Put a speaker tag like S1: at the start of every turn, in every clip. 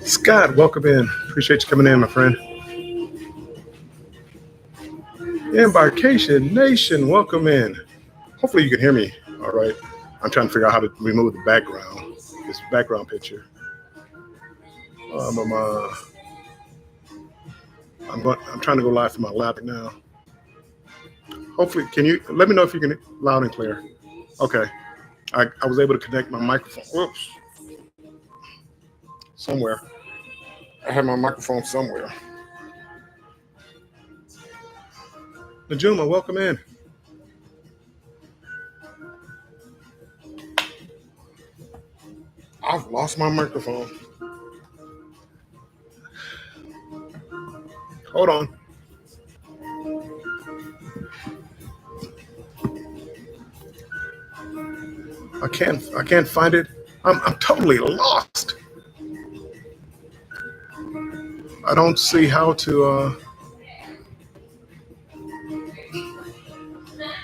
S1: Scott, welcome in. Appreciate you coming in, my friend. Embarkation Nation, welcome in. Hopefully you can hear me. All right. I'm trying to figure out how to remove the background, this background picture. Um, I'm, uh, I'm trying to go live from my laptop now. Hopefully, can you let me know if you can loud and clear? Okay. I was able to connect my microphone. Whoops. Somewhere. I have my microphone somewhere. Najuma, welcome in. I've lost my microphone. Hold on. I can't find it. I'm totally lost. I don't see how to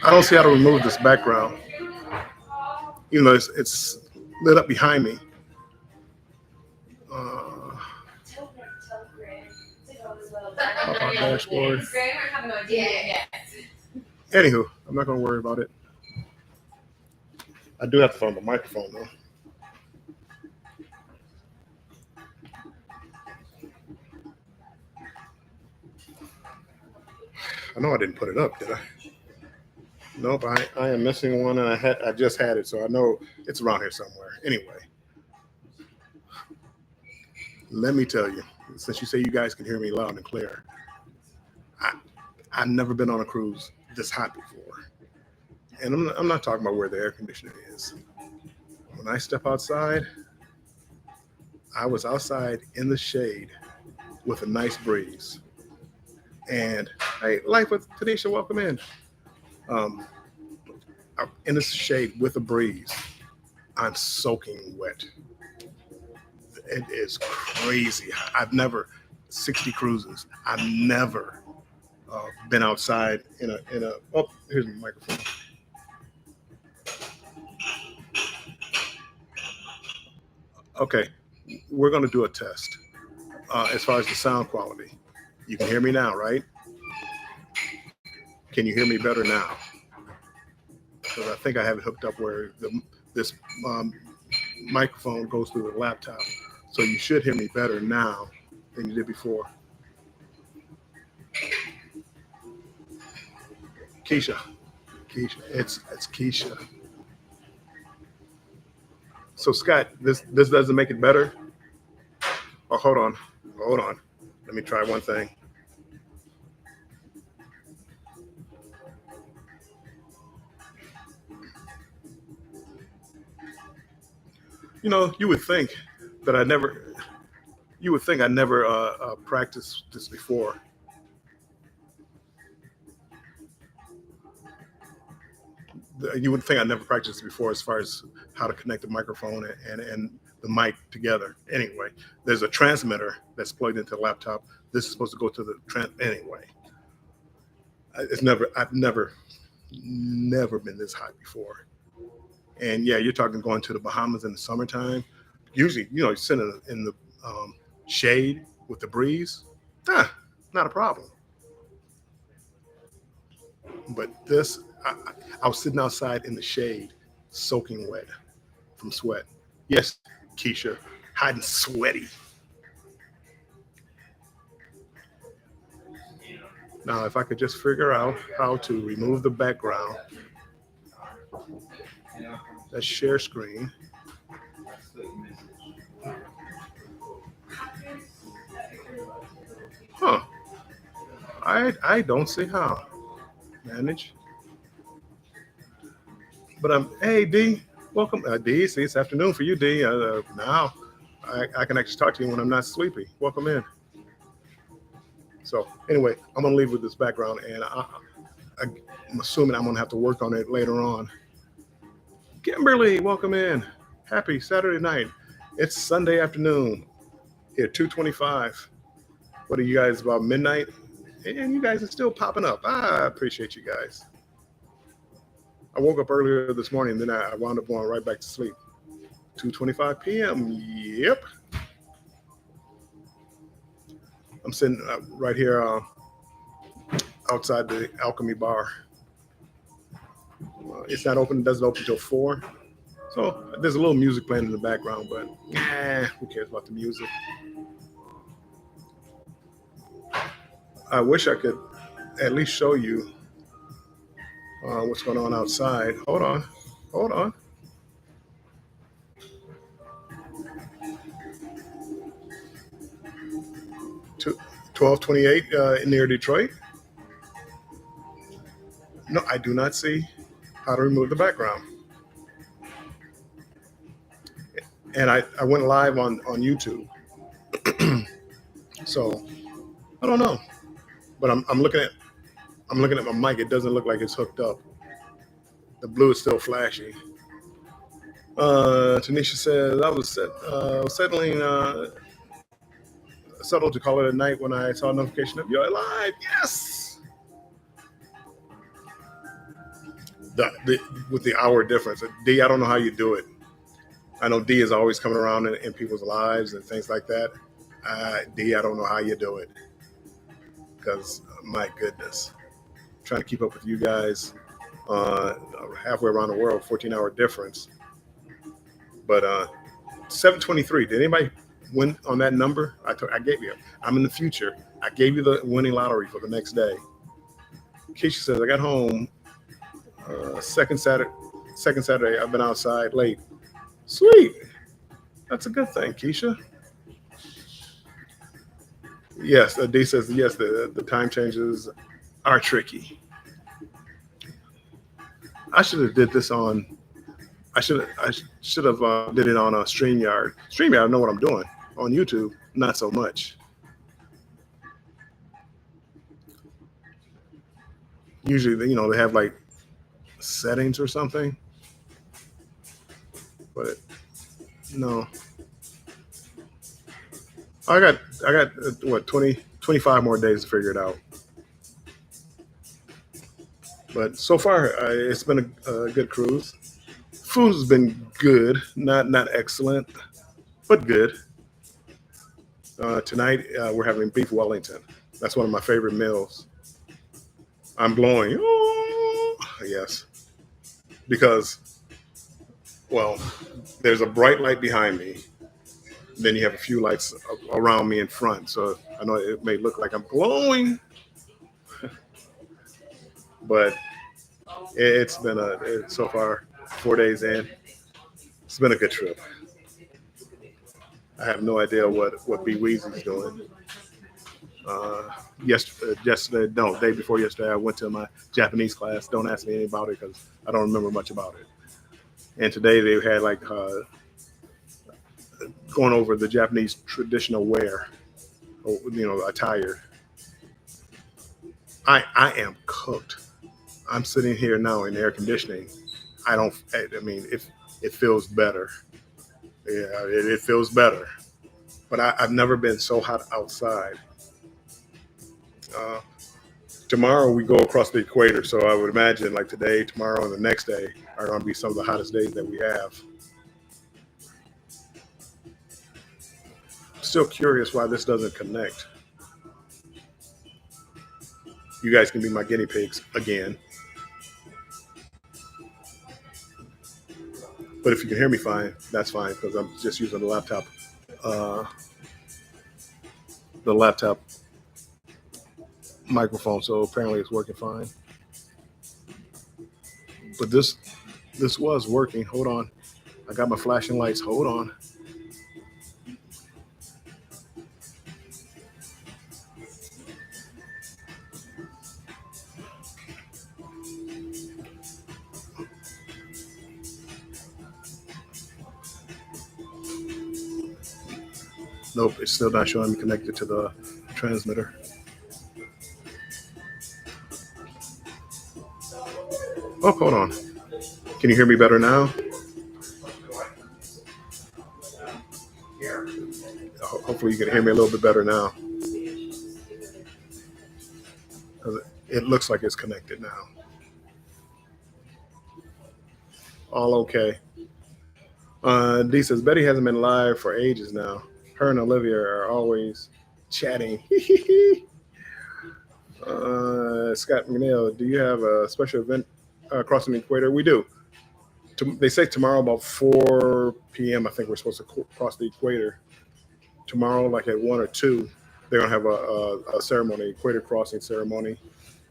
S1: I don't see how to remove this background. Even though it's lit up behind me. Uh, Pop out dashboard. Anywho, I'm not gonna worry about it. I do have to find the microphone though. I know I didn't put it up, did I? Nope, I am missing one, and I just had it, so I know it's around here somewhere. Anyway, let me tell you, since you say you guys can hear me loud and clear, I've never been on a cruise this hot before, and I'm not talking about where the air conditioner is. When I step outside, I was outside in the shade with a nice breeze, and hey, life with Tanisha, welcome in. Um, I'm in the shade with a breeze. I'm soaking wet. It is crazy. I've never 60 cruises. I've never been outside in a. Oh, here's my microphone. Okay, we're gonna do a test as far as the sound quality. You can hear me now, right? Can you hear me better now? Because I think I have it hooked up where this um, microphone goes through the laptop, so you should hear me better now than you did before. Keisha, it's Keisha. So Scott, this doesn't make it better. Oh, hold on. Let me try one thing. You know, that I never. You would think I never practiced this before. You would think I never practiced before as far as how to connect the microphone and the mic together. Anyway, there's a transmitter that's plugged into the laptop. This is supposed to go to the anyway. I've never been this hot before. And yeah, you're talking going to the Bahamas in the summertime. Usually, you sit in the shade with the breeze. Ah, not a problem. But I was sitting outside in the shade, soaking wet from sweat. Yes, Keisha, hot and sweaty. Now, if I could just figure out how to remove the background, let's share screen. Huh. I don't see how. Manage. But hey D, welcome. D, see it's afternoon for you, D. Now I can actually talk to you when I'm not sleepy. Welcome in. So anyway, I'm gonna leave with this background, and I'm assuming I'm gonna have to work on it later on. Kimberly, welcome in. Happy Saturday night. It's Sunday afternoon. Here, 2:25. What are you guys about midnight? And you guys are still popping up. I appreciate you guys. I woke up earlier this morning, and then I wound up going right back to sleep. 2:25 p.m. Yep. I'm sitting right here outside the Alchemy Bar. It's not open. It doesn't open until 4. So there's a little music playing in the background, but who cares about the music? I wish I could at least show you what's going on outside. Hold on. 1228 near Detroit. No, I do not see how to remove the background. And I went live on YouTube. So I don't know. But I'm looking at my mic. It doesn't look like it's hooked up. The blue is still flashy. Tanisha says I was settled to call it a night when I saw a notification of you're live. Yes. With the hour difference. D, I don't know how you do it. I know D is always coming around in people's lives and things like that. D, I don't know how you do it. Because, my goodness. I'm trying to keep up with you guys halfway around the world, 14-hour difference. But 723, did anybody win on that number? I gave you. I'm in the future. I gave you the winning lottery for the next day. Keisha says, I got home second Saturday. I've been outside late. Sweet. That's a good thing, Keisha. Yes, D says, yes, the time changes are tricky. I should have did this on, I should have did it on a StreamYard. StreamYard, I know what I'm doing. On YouTube, not so much. Usually, they have like settings or something. But no. I got what 25 more days to figure it out. But so far, it's been a good cruise. Food has been good, not excellent, but good. Tonight we're having beef Wellington. That's one of my favorite meals. I'm glowing. Oh, yes, because there's a bright light behind me. Then you have a few lights around me in front, so I know it may look like I'm glowing, but it's been so far 4 days in. It's been a good trip. I have no idea what B Weezy's doing. Day before yesterday, I went to my Japanese class. Don't ask me anything about it because I don't remember much about it. And today they had like going over the Japanese traditional wear, attire. I am cooked. I'm sitting here now in air conditioning. It feels better. Yeah, it feels better. But I've never been so hot outside. Tomorrow we go across the equator, so I would imagine like today, tomorrow, and the next day are going to be some of the hottest days that we have. Still curious why this doesn't connect. You guys can be my guinea pigs again. But if you can hear me fine, that's fine because I'm just using the laptop. The laptop microphone, so apparently it's working fine. But this was working. Hold on. I got my flashing lights. Hold on. Nope, it's still not showing me connected to the transmitter. Oh, hold on. Can you hear me better now? Hopefully you can hear me a little bit better now. It looks like it's connected now. All okay. D says Betty hasn't been live for ages now. Her and Olivia are always chatting. Scott McNeil, do you have a special event crossing the equator? We do. They say tomorrow about 4 p.m. I think we're supposed to cross the equator. Tomorrow, like at 1 or 2, they're gonna have a ceremony, equator crossing ceremony,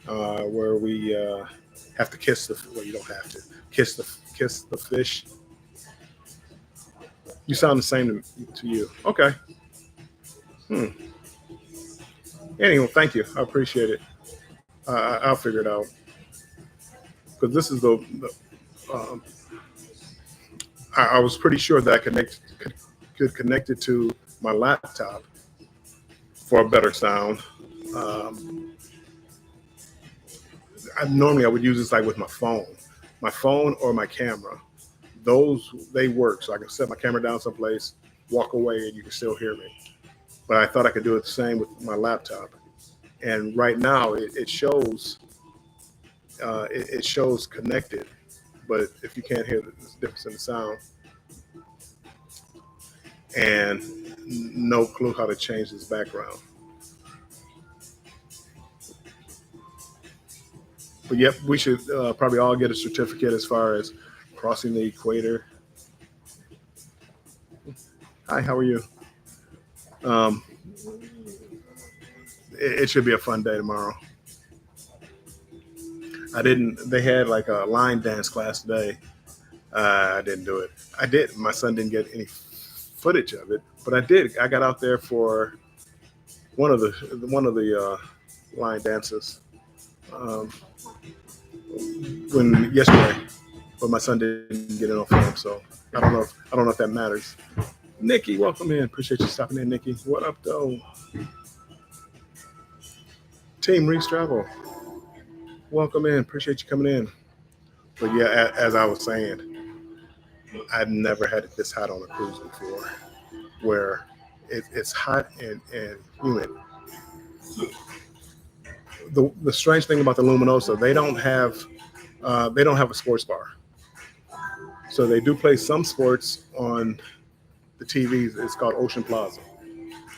S1: where we have to kiss the. Well, you don't have to kiss the fish. You sound the same to you. Okay. Hmm. Anyway, thank you. I appreciate it. I'll figure it out because this is um, I was pretty sure that I could connect it to my laptop for a better sound. Um, Normally I would use this like with my phone or my camera. Those they work, so I can set my camera down someplace, walk away, and you can still hear me. But I thought I could do it the same with my laptop. And right now it shows it shows connected, but if you can't hear the difference in the sound and no clue how to change this background. But yep, we should probably all get a certificate as far as crossing the equator. Hi, how are you? Um, it should be a fun day tomorrow. I didn't. They had like a line dance class today. I didn't do it. I did. My son didn't get any footage of it, but I did. I got out there for one of the line dances um, when yesterday, but my son didn't get it on film, so I don't know if that matters. Nikki, welcome in. Appreciate you stopping in, Nikki. What up, though? Team Reese Travel, welcome in. Appreciate you coming in. But yeah, as I was saying, I've never had it this hot on a cruise before, where it's hot and humid. The strange thing about the Luminosa, they don't have a sports bar. So they do play some sports on the TVs. It's called Ocean Plaza,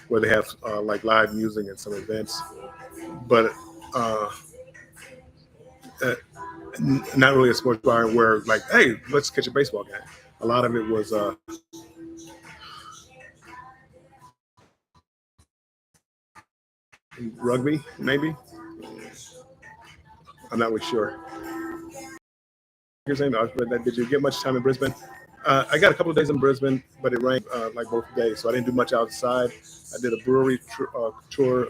S1: where they have like live music and some events, but uh, uh, not really a sports bar where like, hey, let's catch a baseball game. A lot of it was rugby, maybe. I'm not really sure. You're saying, did you get much time in Brisbane? I got a couple of days in Brisbane, but it rained like both days, so I didn't do much outside. I did a brewery tour,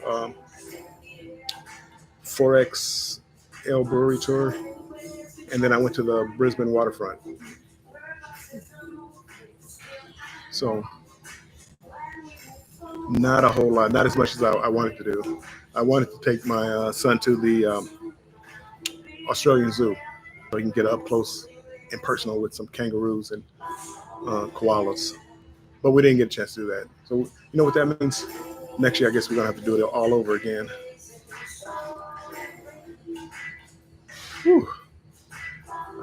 S1: Forex L brewery tour, and then I went to the Brisbane waterfront. So not a whole lot, not as much as I wanted to do. I wanted to take my son to the Australian Zoo so he can get up close and personal with some kangaroos and koalas. But we didn't get a chance to do that. So you know what that means? Next year, I guess we're gonna have to do it all over again. Whew.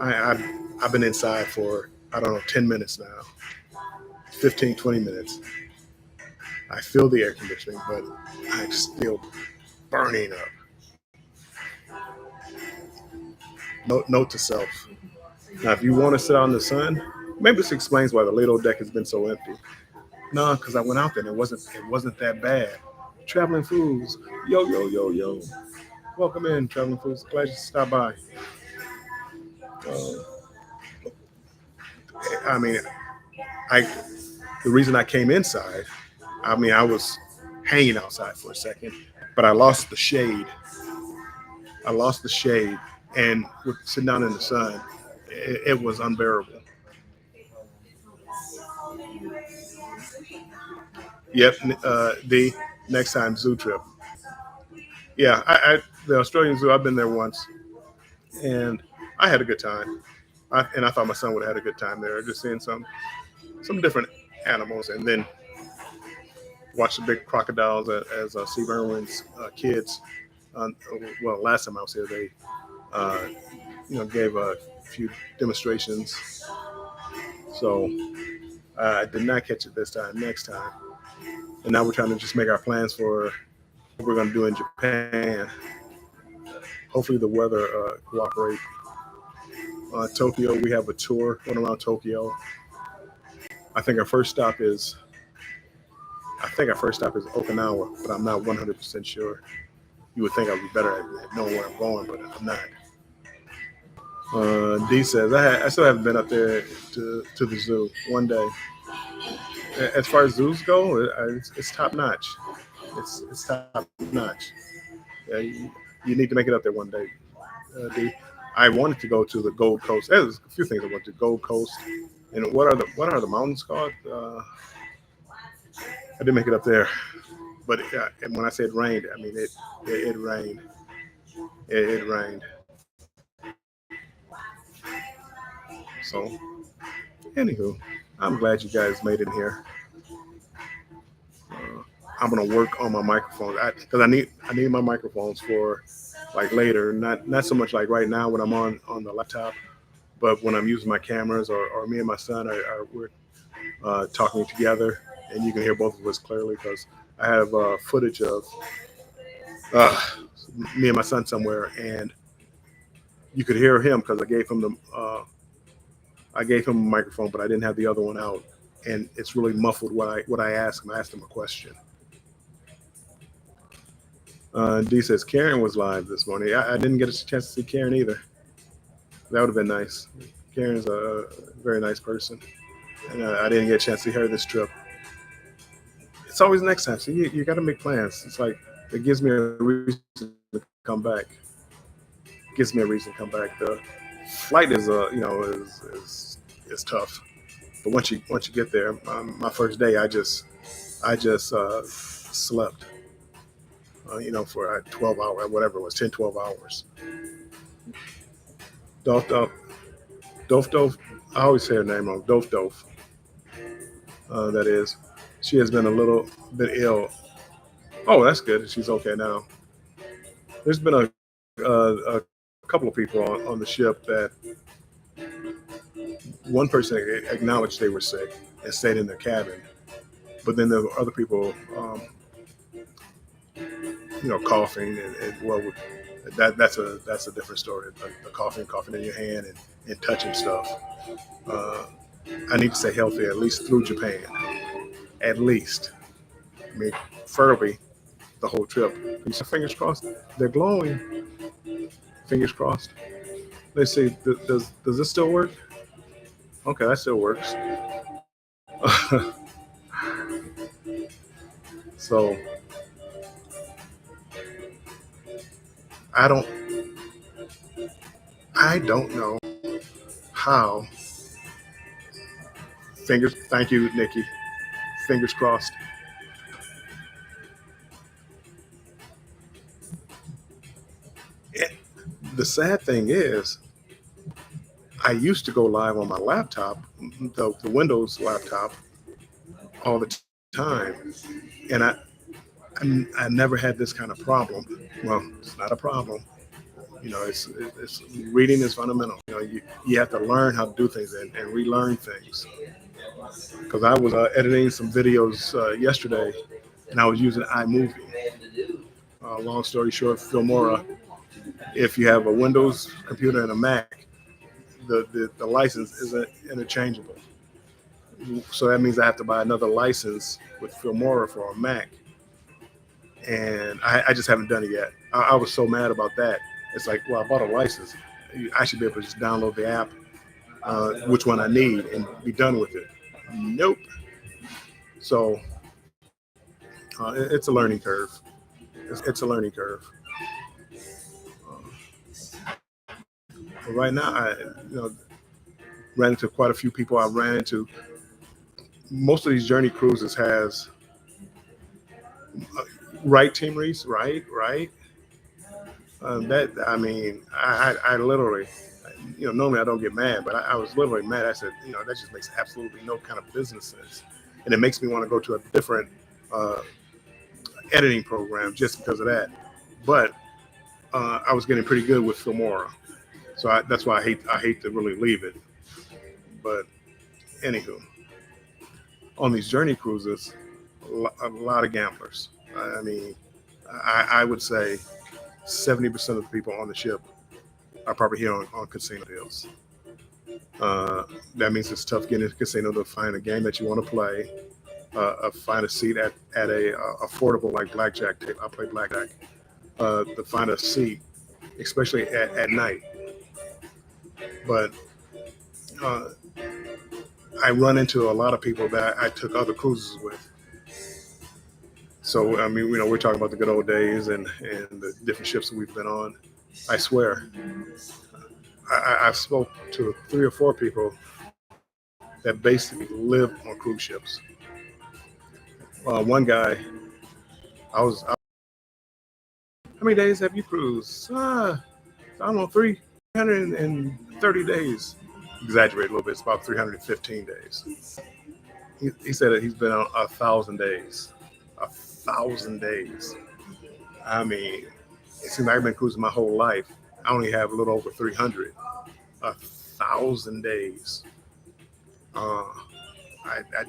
S1: I've been inside for I don't know 10 minutes now, 15, 20 minutes. I feel the air conditioning, but I'm still burning up. Note to self. Now, if you want to sit out in the sun, maybe this explains why the Lido deck has been so empty. No, because I went out there and it wasn't that bad. Traveling Foods, yo. Welcome in, Traveling Foods. Glad you stopped by. Uh, I mean, I the reason I came inside, I mean, I was hanging outside for a second, but I lost the shade. I lost the shade, and with sitting down in the sun, it was unbearable. Yep, the next time zoo trip. Yeah, the Australian Zoo. I've been there once, and I had a good time. And I thought my son would have had a good time there, just seeing some different animals, and then watch the big crocodiles as Steve Irwin's kids. Well, last time I was here, they gave a few demonstrations So I did not catch it this time. Next time, and now we're trying to just make our plans for what we're going to do in Japan. Hopefully the weather cooperates. Tokyo, we have a tour going around Tokyo. I think our first stop is Okinawa, but I'm not 100% sure. You would think I'd be better at knowing where I'm going, but I'm not. D says I still haven't been up there to the zoo one day. As far as zoos go, it's top notch. It's top notch. Yeah, you need to make it up there one day. D. I wanted to go to the Gold Coast. There's a few things I want to Gold Coast. And what are the mountains called? I didn't make it up there, but and when I said rained, I mean it rained. It rained. So, anywho, I'm glad you guys made it here. I'm gonna work on my microphones because I need my microphones for like later, not so much like right now when I'm on the laptop, but when I'm using my cameras or me and my son we're talking together, and you can hear both of us clearly because I have footage of uh, me and my son somewhere, and you could hear him because I gave him a microphone, but I didn't have the other one out, and it's really muffled what I asked him. I asked him a question. D says Karen was live this morning. I didn't get a chance to see Karen either. That would have been nice. Karen's a very nice person, and I didn't get a chance to see her this trip. It's always next time. So you got to make plans. It's like it gives me a reason to come back. Gives me a reason to come back. The flight is is tough, but once you get there, my first day I just slept. For 12 hours, whatever it was, 10, 12 hours. Dolph, Dolph, I always say her name wrong. Dolph. That is. She has been a little bit ill. Oh, that's good. She's okay now. There's been a couple of people on the ship that one person acknowledged they were sick and stayed in their cabin, but then there were other people, coughing and well, that's a different story. The coughing in your hand and touching stuff. I need to stay healthy at least through Japan. At least, I mean, preferably the whole trip. Fingers crossed. They're glowing. Fingers crossed. Let's see. Does this still work? Okay, that still works. So I don't know how. Thank you, Nikki. Fingers crossed. The sad thing is, I used to go live on my laptop, the Windows laptop, all the time, and I never had this kind of problem. Well, it's not a problem. It's reading is fundamental. You have to learn how to do things and relearn things. Because I was editing some videos yesterday, and I was using iMovie. Long story short, Filmora. If you have a Windows computer and a Mac, the license isn't interchangeable. So that means I have to buy another license with Filmora for a Mac, and I just haven't done it yet. I was so mad about that. It's like, well, I bought a license. I should be able to just download the app, which one I need, and be done with it. Nope. So it's a learning curve. It's a learning curve. But right now, I ran into quite a few people. I ran into most of these journey cruises has right, Team Reese, right. That I mean, I literally, normally I don't get mad, but I was literally mad. I said, that just makes absolutely no kind of business sense, and it makes me want to go to a different editing program just because of that. But I was getting pretty good with Filmora, so that's why I hate to really leave it. But Anywho, on these journey cruises, a lot of gamblers. I mean, I would say 70% of the people on the ship are probably here on casino deals. That means it's tough getting into a casino to find a game that you want to play, find a seat at a affordable like blackjack table. I play blackjack. To find a seat, especially at night. But uh, I run into a lot of people that I took other cruises with. So I mean, we're talking about the good old days and the different ships that we've been on. I swear, I've spoke to 3 or 4 people that basically live on cruise ships. One guy, how many days have you cruised? I don't know, 330 days. Exaggerate a little bit. It's about 315 days. He said that he's been on 1,000 days. 1,000 days. I mean, it seems like I've been cruising my whole life. I only have a little over 300. 1,000 days.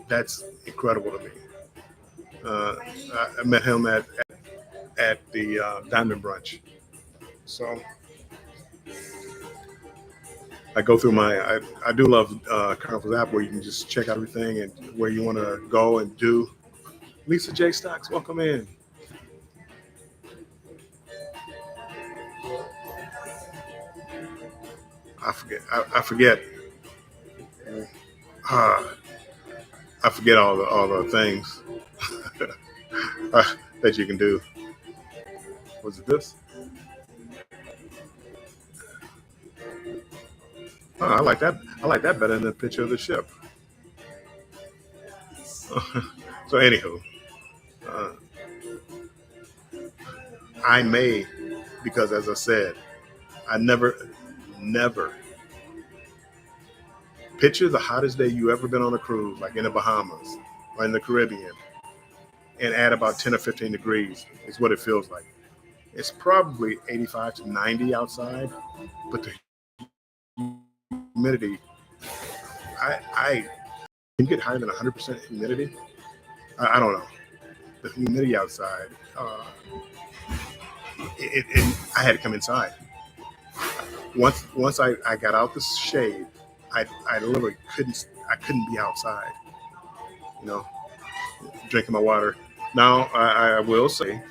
S1: That's incredible to me. I met him at the Diamond Brunch. So I go through I do love Carnival's app where you can just check out everything and where you want to go and do. Lisa J. Stocks, welcome in. I forget. I forget all the things that you can do. Was it this? Oh, I like that. I like that better than the picture of the ship. So anywho, I may, because as I said, I never picture the hottest day you ever been on a cruise, like in the Bahamas or in the Caribbean, and add about 10 or 15 degrees is what it feels like. It's probably 85 to 90 outside, but the humidity, I can get higher than 100% humidity. I don't know. The humidity outside, I had to come inside. Once I got out the shade, I literally couldn't be outside, drinking my water. Now I will say,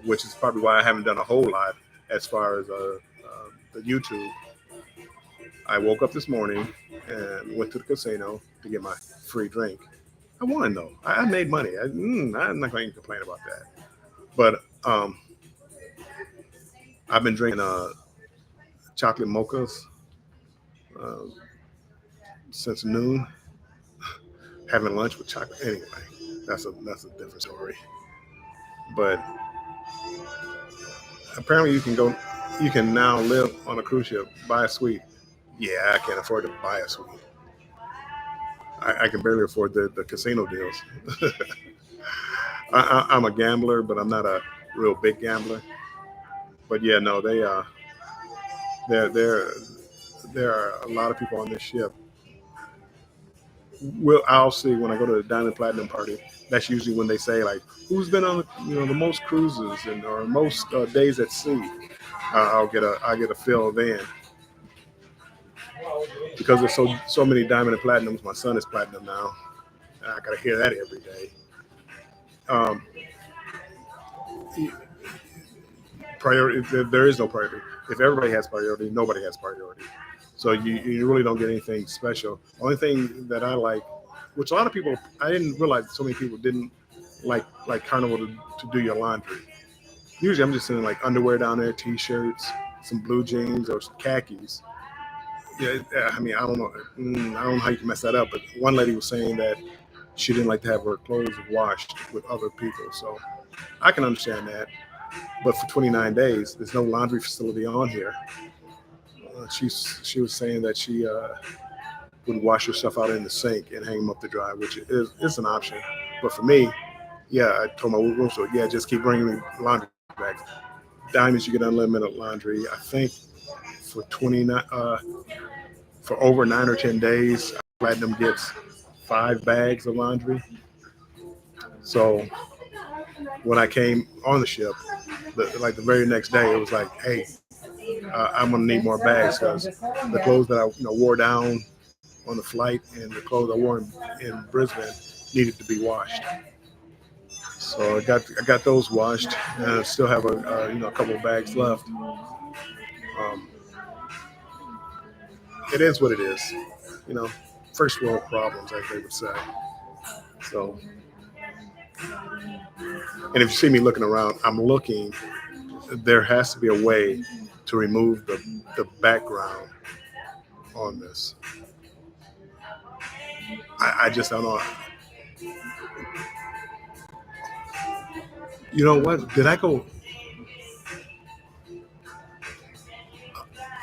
S1: which is probably why I haven't done a whole lot as far as the YouTube. I woke up this morning and went to the casino to get my free drink. I won though. I made money. I'm not going to complain about that. But I've been drinking chocolate mochas since noon. Having lunch with chocolate. Anyway, that's a different story. But apparently you can now live on a cruise ship, buy a suite. Yeah, I can't afford to buy a suite. I can barely afford the casino deals. I'm a gambler, but I'm not a real big gambler. But yeah, no, there are a lot of people on this ship. I'll see when I go to the Diamond Platinum party. That's usually when they say like, who's been on the most cruises or most days at sea. I'll get a feel then. Because there's so many Diamond and Platinums. My son is Platinum now, and I gotta hear that every day. Priority. There is no priority. If everybody has priority, nobody has priority. So you really don't get anything special. Only thing that I like, which a lot of people, I didn't realize so many people didn't like Carnival to do your laundry. Usually I'm just sending like underwear down there, t-shirts, some blue jeans or some khakis. Yeah, I mean, I don't know. I don't know how you can mess that up. But one lady was saying that she didn't like to have her clothes washed with other people. So I can understand that. But for 29 days, there's no laundry facility on here. She was saying that she would wash herself out in the sink and hang them up to dry, which is an option. But for me, yeah, I told my room store, yeah, just keep bringing me laundry bags. Diamonds, you get unlimited laundry. I think for 29, for over 9 or 10 days. Platinum gets 5 bags of laundry. So when I came on the ship, like the very next day, it was like, hey, I'm gonna need more bags because the clothes that I wore down on the flight and the clothes I wore in Brisbane needed to be washed. So I got those washed, and I still have a couple of bags left. It is what it is, you know. First world problems, as they would say. So, and if you see me looking around, I'm looking. There has to be a way to remove the background on this. I just don't know. You know what? Did I go?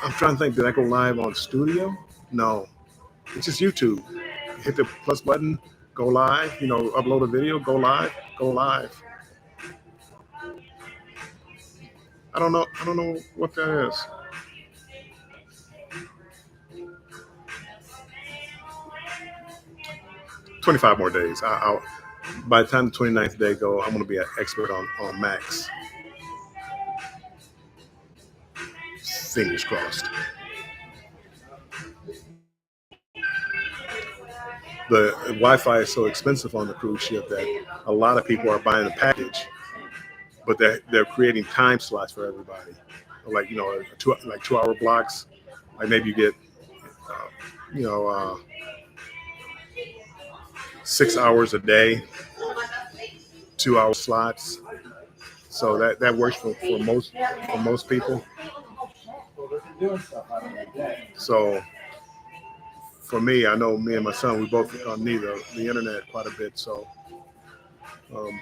S1: I'm trying to think. Did I go live on Studio? No, it's just YouTube. Hit the plus button, go live. Upload a video, go live, go live. I don't know. I don't know what that is. 25 more days. By the time the 29th day go, I'm going to be an expert on Macs. Fingers crossed. The Wi-Fi is so expensive on the cruise ship that a lot of people are buying the package, but they're creating time slots for everybody. Like like 2 hour blocks. Like maybe you get uh, you know 6 hours a day, 2 hour slots. So that works for most people. So for me, I know me and my son, we both need the internet quite a bit. So um,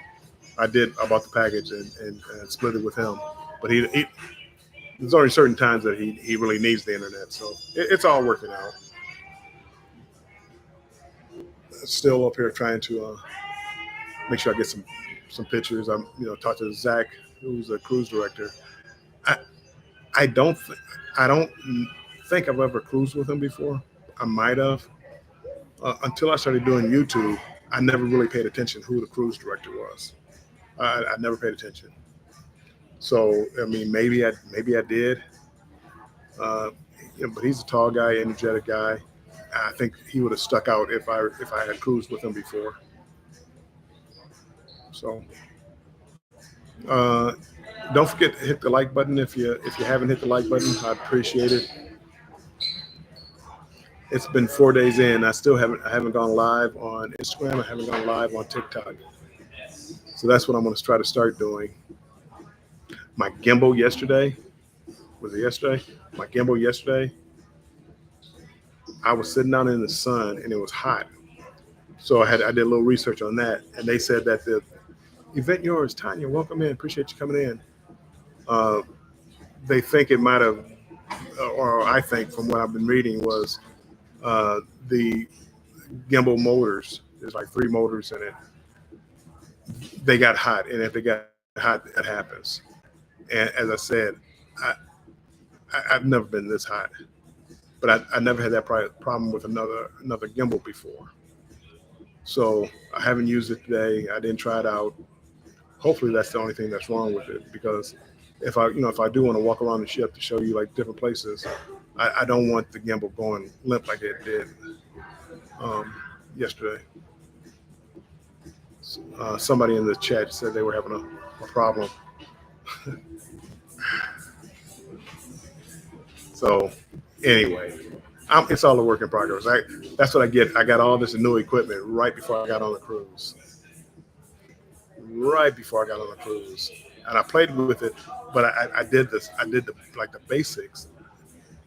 S1: I bought the package and split it with him. But there's only certain times that he really needs the internet. So it's all working out. Still up here trying to make sure I get some pictures. I'm talk to Zach, who's the cruise director. I I don't th- I don't think I've ever cruised with him before. I might have until I started doing YouTube. I never really paid attention who the cruise director was. I never paid attention. So I mean, maybe I did. Uh, but he's a tall guy, energetic guy. I think he would have stuck out if I had cruised with him before. So uh, don't forget to hit the like button if you haven't hit the like button. I appreciate it. It's been 4 days in. I haven't gone live on Instagram. I haven't gone live on TikTok. So that's what I'm going to try to start doing. My gimbal yesterday was it yesterday? My gimbal yesterday. I was sitting down in the sun and it was hot. So I did a little research on that, and they said that the event yours, Tanya, welcome in. Appreciate you coming in. Uh, they think it might have, or I think from what I've been reading was uh, the gimbal motors. There's like 3 motors in it. They got hot, and if they got hot, that happens. And as I said, I, I've never been this hot, but I never had that problem with another gimbal before. So I haven't used it today. I didn't try it out. Hopefully that's the only thing that's wrong with it, because if I do want to walk around the ship to show you like different places, I don't want the gimbal going limp like it did um, yesterday. Somebody in the chat said they were having a problem. So anyway, it's all a work in progress. That's what I get. I got all this new equipment right before I got on the cruise. Right before I got on the cruise, and I played with it, but I did this. I did the basics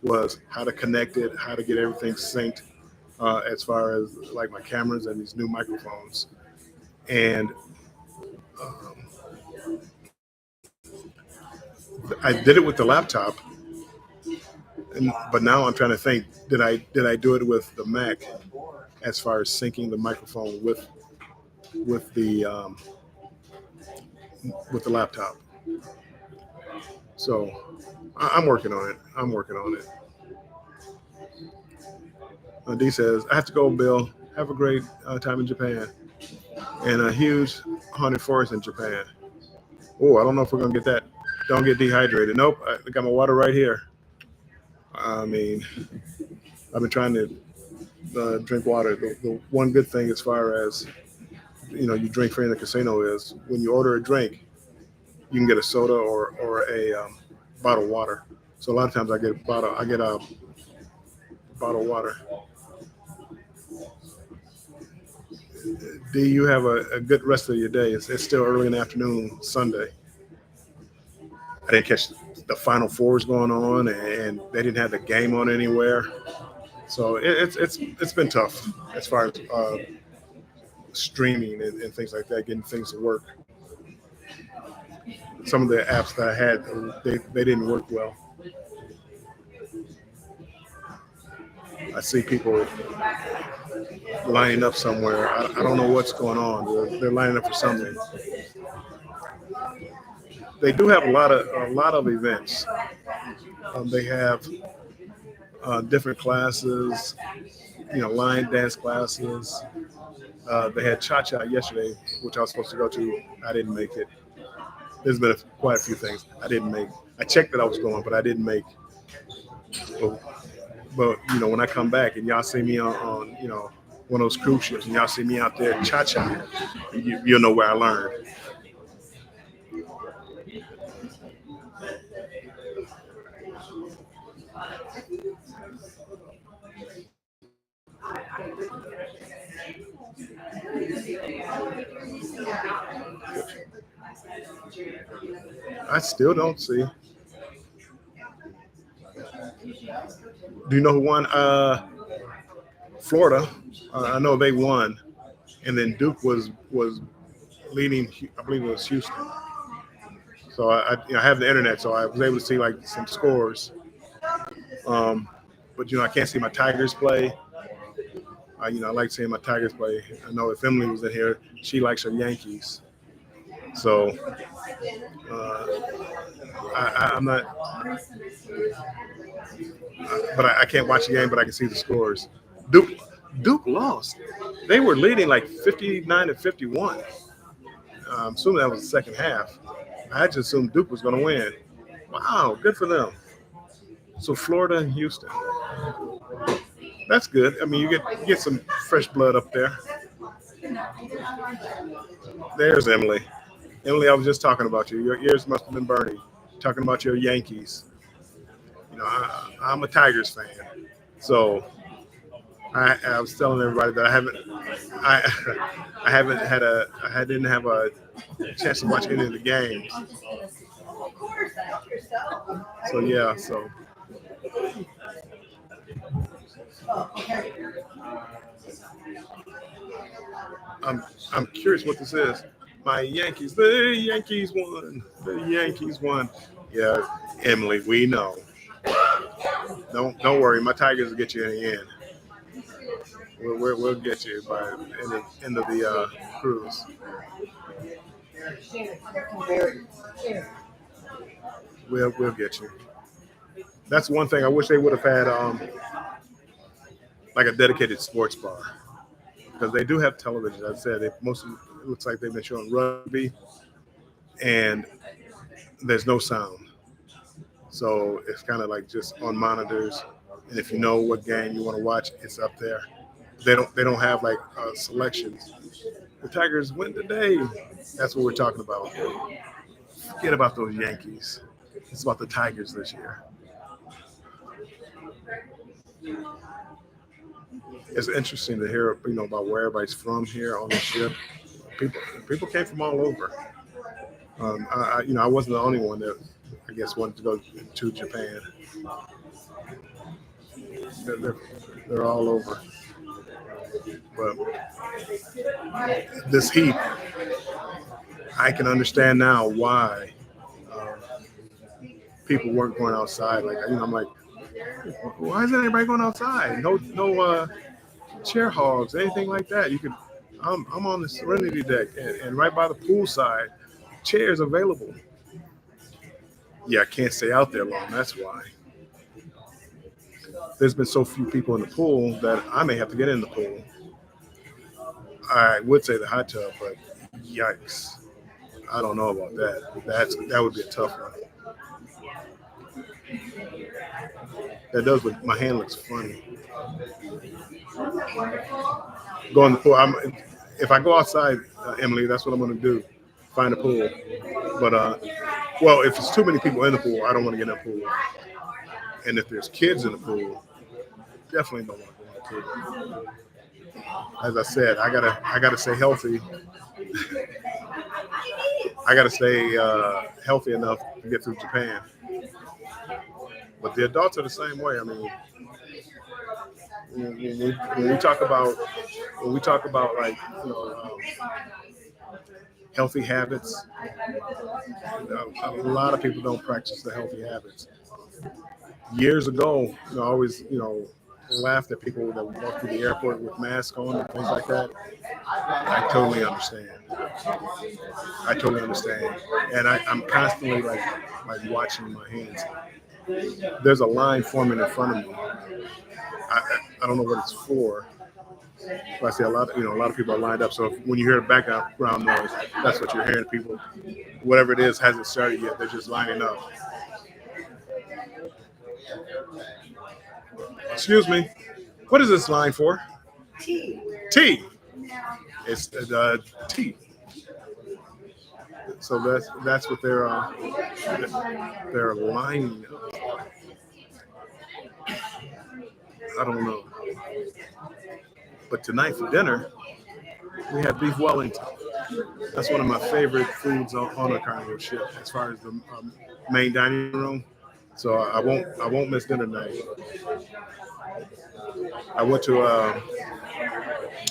S1: was how to connect it, how to get everything synced, as far as like my cameras and these new microphones, and um, I did it with the laptop. But now I'm trying to think: did I do it with the Mac as far as syncing the microphone with the um, with the laptop? So I'm working on it. I'm working on it. D says, I have to go, Bill. Have a great time in Japan. And a huge haunted forest in Japan. Oh, I don't know if we're going to get that. Don't get dehydrated. Nope. I got my water right here. I mean, I've been trying to drink water. The one good thing as far as, you drink free in the casino is when you order a drink, you can get a soda or a bottled water. So a lot of times I get a bottled water. D, you have a good rest of your day. It's still early in the afternoon, Sunday. I didn't catch the Final Fours going on, and they didn't have the game on anywhere. So it's been tough as far as streaming and things like that, getting things to work. Some of the apps that I had, they didn't work well. I see people lining up somewhere. I don't know what's going on. They're lining up for something. They do have a lot of events. They have different classes, line dance classes. They had cha-cha yesterday, which I was supposed to go to. I didn't make it. There's been quite a few things I didn't make. I checked that I was going, but I didn't make. But when I come back and y'all see me on one of those cruise ships and y'all see me out there cha-cha, you'll know where I learned. I still don't see. Do you know who won? Florida. I know they won, and then Duke was leading. I believe it was Houston. So I have the internet, so I was able to see like some scores. But I can't see my Tigers play. I like seeing my Tigers play. I know if Emily was in here, she likes her Yankees. So I'm not, but I can't watch the game, but I can see the scores. Duke lost. They were leading like 59-51. I'm assuming that was the second half. I just assumed Duke was going to win. Wow, good for them. So Florida and Houston. That's good. I mean, you get some fresh blood up there. There's Emily. Emily, I was just talking about you. Your ears must have been burning. Talking about your Yankees. I'm a Tigers fan. So I was telling everybody that I didn't have a chance to watch any of the games. So yeah, I'm curious what this is. The Yankees won. The Yankees won. Yeah, Emily, we know. Don't worry, my Tigers will get you in the end. We'll get you by the end of the cruise. We'll get you. That's one thing I wish they would have had, like a dedicated sports bar, because they do have television. As I said, it looks like they've been showing rugby, and there's no sound, so it's kind of like just on monitors. And if you know what game you want to watch, it's up there. They don't have like selections. The Tigers win today. That's what we're talking about. Forget about those Yankees. It's about the Tigers this year. It's interesting to hear, about where everybody's from here on the ship. People came from all over. I wasn't the only one that I guess wanted to go to Japan. They're all over. But this heat, I can understand now why people weren't going outside. Like, I'm like, why isn't anybody going outside? No chair hogs, anything like that. I'm on the Serenity deck and right by the pool side, chairs available. Yeah, I can't stay out there long. That's why. there's been so few people in the pool that I may have to get in the pool. I would say the hot tub, but yikes. I don't know about that. That would be a tough one. That does look, my hand looks funny. Go in the pool. If I go outside, Emily, that's what I'm going to do. Find a pool. But well, if it's too many people in the pool, I don't want to get in the pool. And if there's kids in the pool, definitely don't want to go in the pool. As I said, I gotta stay healthy. I gotta stay healthy enough to get through Japan. But the adults are the same way. I mean, when we talk about like healthy habits, a lot of people don't practice the healthy habits. Years ago, I always laughed at people that would walk through the airport with masks on and things like that. I totally understand. I totally understand, and I'm constantly like watching my hands. There's a line forming in front of me. I don't know what it's for. But I see a lot of people are lined up. So when you hear the background noise, that's what you're hearing. People, whatever it is, hasn't started yet. They're just lining up. Excuse me. What is this line for? Tea. It's tea. So that's what they're lining up. I don't know. But tonight for dinner, we had beef Wellington. That's one of my favorite foods on a Carnival ship, as far as the main dining room. So I won't miss dinner night. I went to a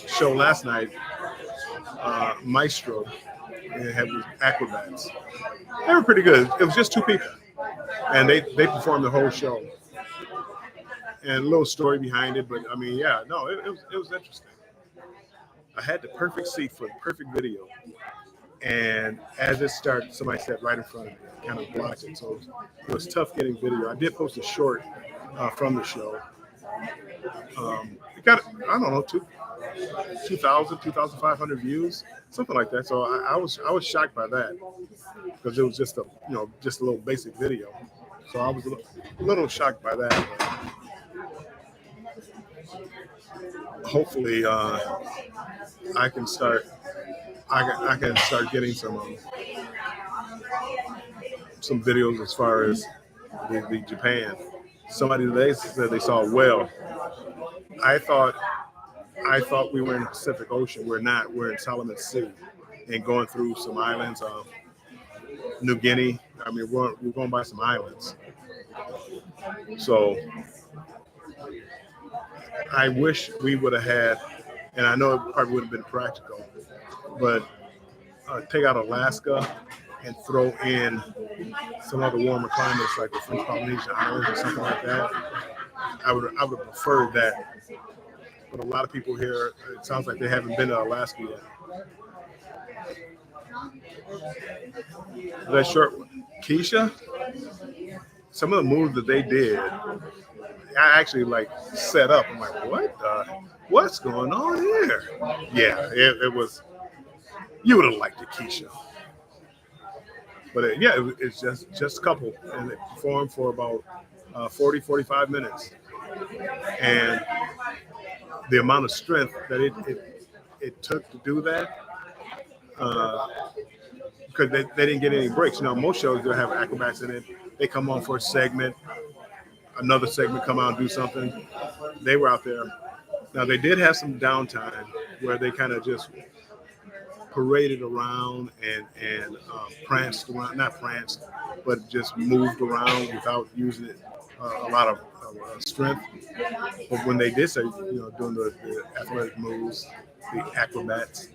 S1: show last night, Maestro, and it had these acrobats. They were pretty good. It was just two people, and they performed the whole show. And a little story behind it, but I mean, yeah, no, it was interesting. I had the perfect seat for the perfect video, and as it started, somebody sat right in front of me, kind of blocked it. So it was tough getting video. I did post a short from the show. It got, I don't know, 2,000, 2,500 views, something like that. So I was shocked by that, because it was just a little basic video. So I was a little shocked by that. But hopefully, I can start getting some videos as far as the Japan. Somebody today said they saw a whale. I thought we were in the Pacific Ocean. We're not. We're in Solomon Sea and going through some islands. New Guinea. I mean, we're going by some islands. So I wish we would have had, and I know it probably would have been practical, but take out Alaska and throw in some other warmer climates like the French Polynesian Islands or something like that. I would have preferred that. But a lot of people here, it sounds like they haven't been to Alaska yet. That short one. Keisha, some of the moves that they did, I actually set up. I'm like, what's going on here? Yeah, it was, you would have liked it, Keisha. But it's just a couple, and it performed for about 40, 45 minutes. And the amount of strength that it took to do that, because they didn't get any breaks. Most shows they'll have acrobats in it. They come on for a segment, another segment come out and do something. They were out there. Now they did have some downtime where they kind of just paraded around and pranced around, not pranced, but just moved around without using a lot of strength. But when they did say, doing the athletic moves, the acrobats,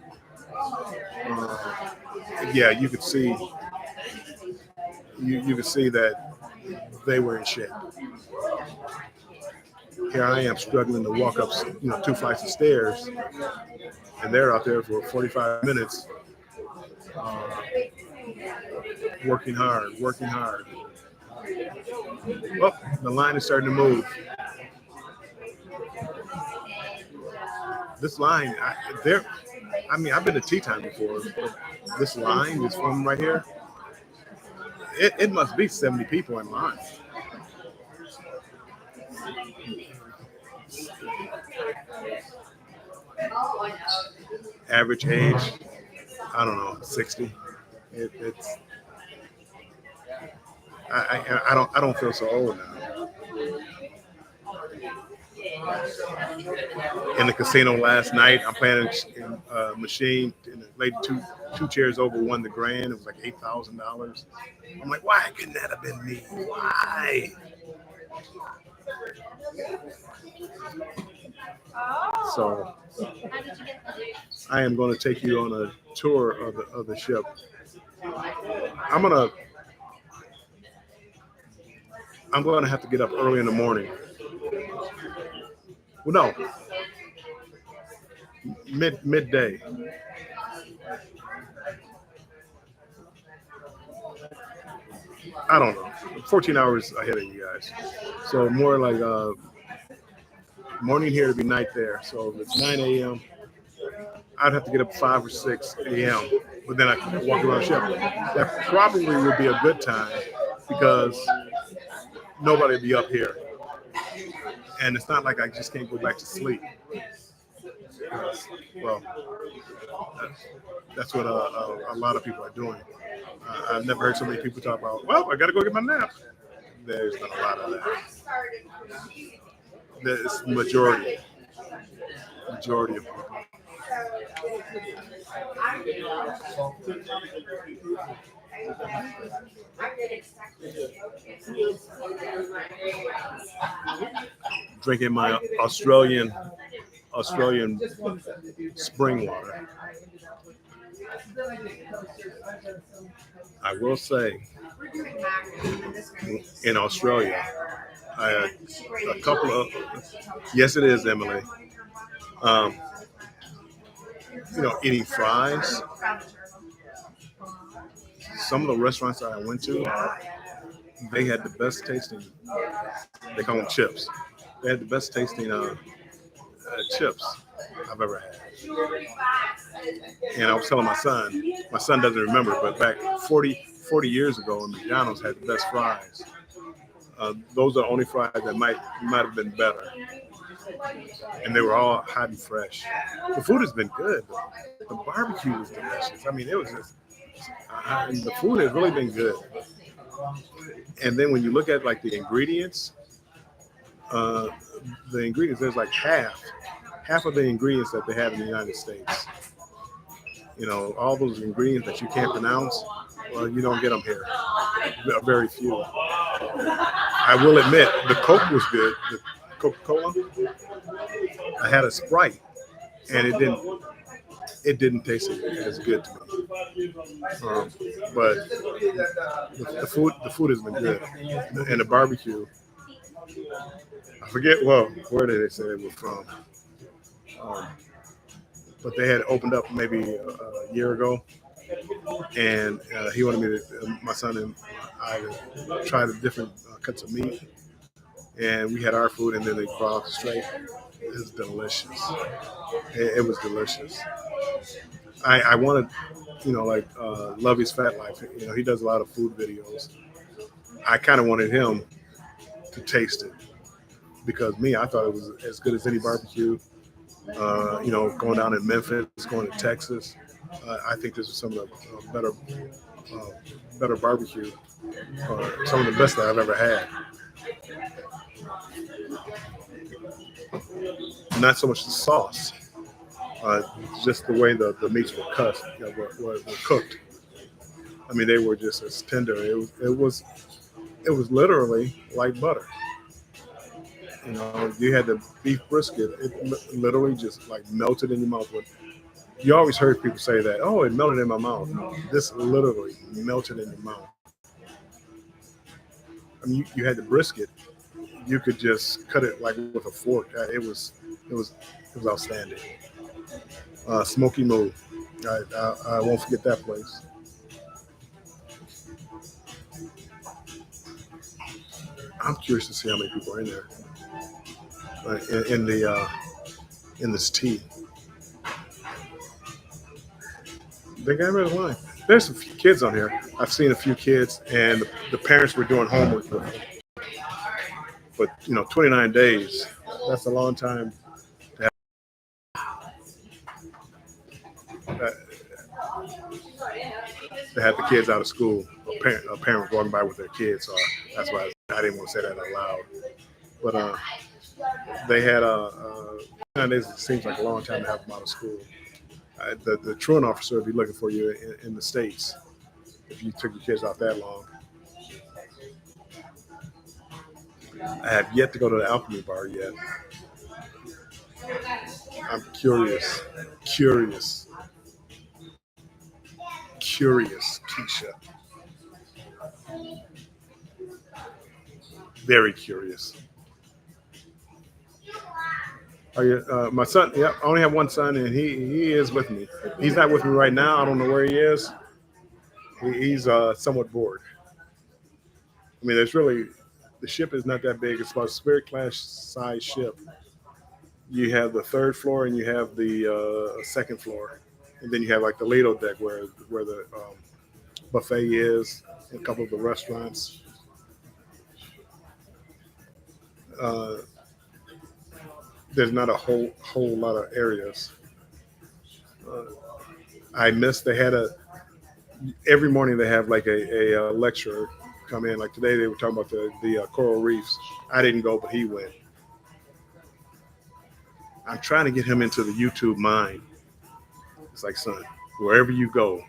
S1: you could see you could see that they were in shape. Here I am struggling to walk up, 2 flights of stairs, and they're out there for 45 minutes, working hard. Well, the line is starting to move. This line, there. I mean, I've been to tea time before, but this line, this one right here, it must be 70 people in line. Average age, I don't know, 60. It's I don't feel so old now. In the casino last night, I'm playing a machine, and the lady two chairs over won the grand. It was like $8,000. I'm like, why couldn't that have been me? Why? So I am going to take you on a tour of the ship. I'm gonna I'm going to have to get up early in the morning. Well, no, midday. I don't know. 14 hours ahead of you guys. So more like morning here to be night there. So if it's 9 a.m., I'd have to get up 5 or 6 a.m. But then I can walk around the ship. That probably would be a good time because nobody would be up here. And it's not like I just can't go back to sleep. Because, well, that's what a lot of people are doing. I've never heard so many people talk about, well, I got to go get my nap. There's not a lot of that. There's the majority of people. Drinking my Australian spring water. I will say, in Australia, I had a couple of, yes, it is, Emily. Um, eating fries. Some of the restaurants that I went to, they had the best tasting. They call them chips. They had the best tasting chips I've ever had. And I was telling my son doesn't remember, but back 40 years ago, McDonald's had the best fries. Those are the only fries that might have been better. And they were all hot and fresh. The food has been good. The barbecue was delicious. I mean, it was just, the food has really been good. And then when you look at like the ingredients, there's like half of the ingredients that they have in the United States. All those ingredients that you can't pronounce, well, you don't get them here. Very few. I will admit, the Coke was good. The Coca-Cola. I had a Sprite, and it didn't taste as good to me. But the food has been good, and the barbecue. I forget where did they say it was from, but they had opened up maybe a year ago, and he wanted me to, my son and I, to try the different cuts of meat, and we had our food, and then they brought out the straight. It was delicious. It was delicious. I wanted, like Love His Fat Life. He does a lot of food videos. I kind of wanted him to taste it because I thought it was as good as any barbecue. Going down in Memphis, going to Texas, I think this is some of the better barbecue, some of the best that I've ever had. Not so much the sauce, just the way the meats were cut, were cooked. I mean, they were just as tender. It was literally like butter. You had the beef brisket. It literally just like melted in your mouth. You always heard people say that, oh, it melted in my mouth. This literally melted in your mouth. I mean, you had the brisket. You could just cut it like with a fork. It was outstanding. Smoky Moo. I won't forget that place. I'm curious to see how many people are in there in this tea. They got rid of the line. There's some few kids on here. I've seen a few kids, and the parents were doing homework with them. But 29 days. That's a long time to have the kids out of school. A parent walking by with their kids. So that's why I didn't want to say that out loud. But they had 9 days. It seems like a long time to have them out of school. The truant officer would be looking for you in the States if you took your kids out that long. I have yet to go to the alchemy bar yet. I'm curious, Keisha. Very curious. Are you, my son? Yeah, I only have one son, and he is with me. He's not with me right now. I don't know where he is. He's somewhat bored. I mean, the ship is not that big. It's about a Spirit class size ship. You have the third floor, and you have the second floor, and then you have like the Lido deck where the buffet is, and a couple of the restaurants. Uh, there's not a whole lot of areas. Uh, I missed. They had every morning they have like a lecturer come in. Like today they were talking about the coral reefs. I didn't go, but he went. I'm trying to get him into the YouTube mind. It's like, son, wherever you go,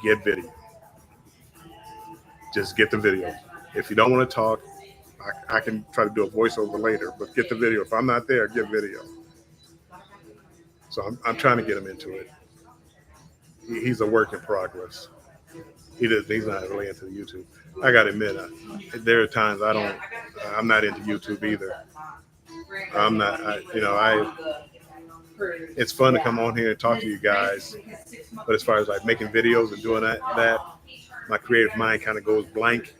S1: get video. Just get the video. If you don't want to talk, I can try to do a voiceover later, but get the video. If I'm not there, get video. So I'm trying to get him into it. He's a work in progress. He's not really into the YouTube. I got to admit, there are times I'm not into YouTube either. I'm not, it's fun to come on here and talk to you guys. But as far as like making videos and doing that my creative mind kind of goes blank.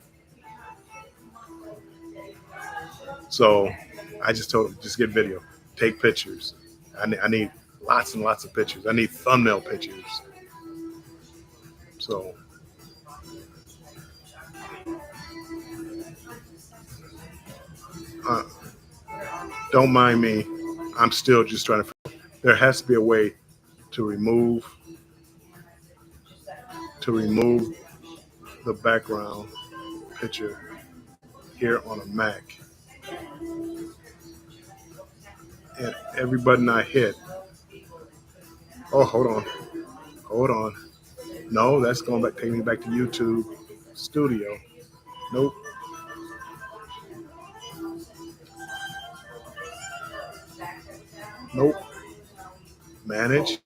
S1: So I just told him, just get video, take pictures. I need lots and lots of pictures. I need thumbnail pictures. So don't mind me. I'm still just trying to. There has to be a way to remove the background picture here on a Mac. And every button I hit. Oh, hold on. No, that's going back, taking me back to YouTube Studio. Nope. Nope. Manage.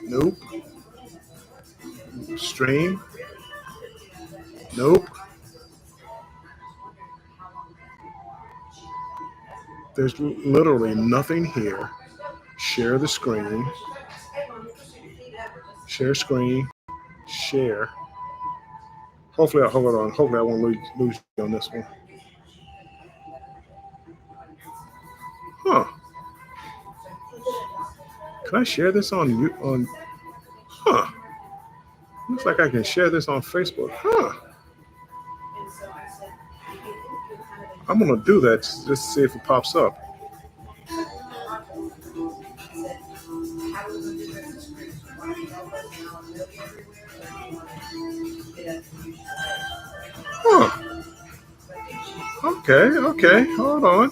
S1: Nope. Stream. Nope. There's literally nothing here. Share the screen. Share screen. Share. Hopefully, I'll hold on. Hopefully, I won't lose you on this one. Huh. Can I share this on you? Huh. Looks like I can share this on Facebook. Huh. I'm going to do that just to see if it pops up. Huh. Okay. Hold on.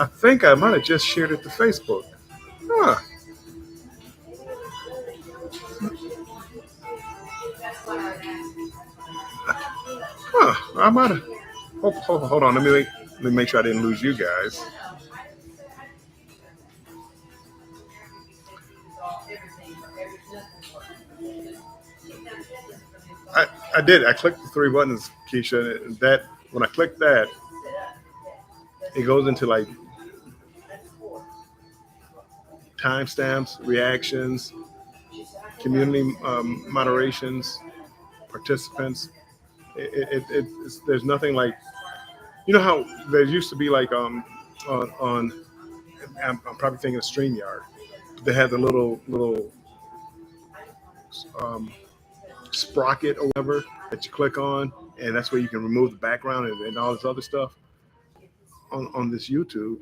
S1: I think I might have just shared it to Facebook. Huh. I might have. Hold on. Let me make sure I didn't lose you guys. I did. I clicked the three buttons, Keisha. That when I click that, it goes into like timestamps, reactions, community moderations, participants. There's nothing like, you know how there used to be like on I'm probably thinking of StreamYard. They had the little um, sprocket or whatever that you click on, and that's where you can remove the background and all this other stuff on this YouTube.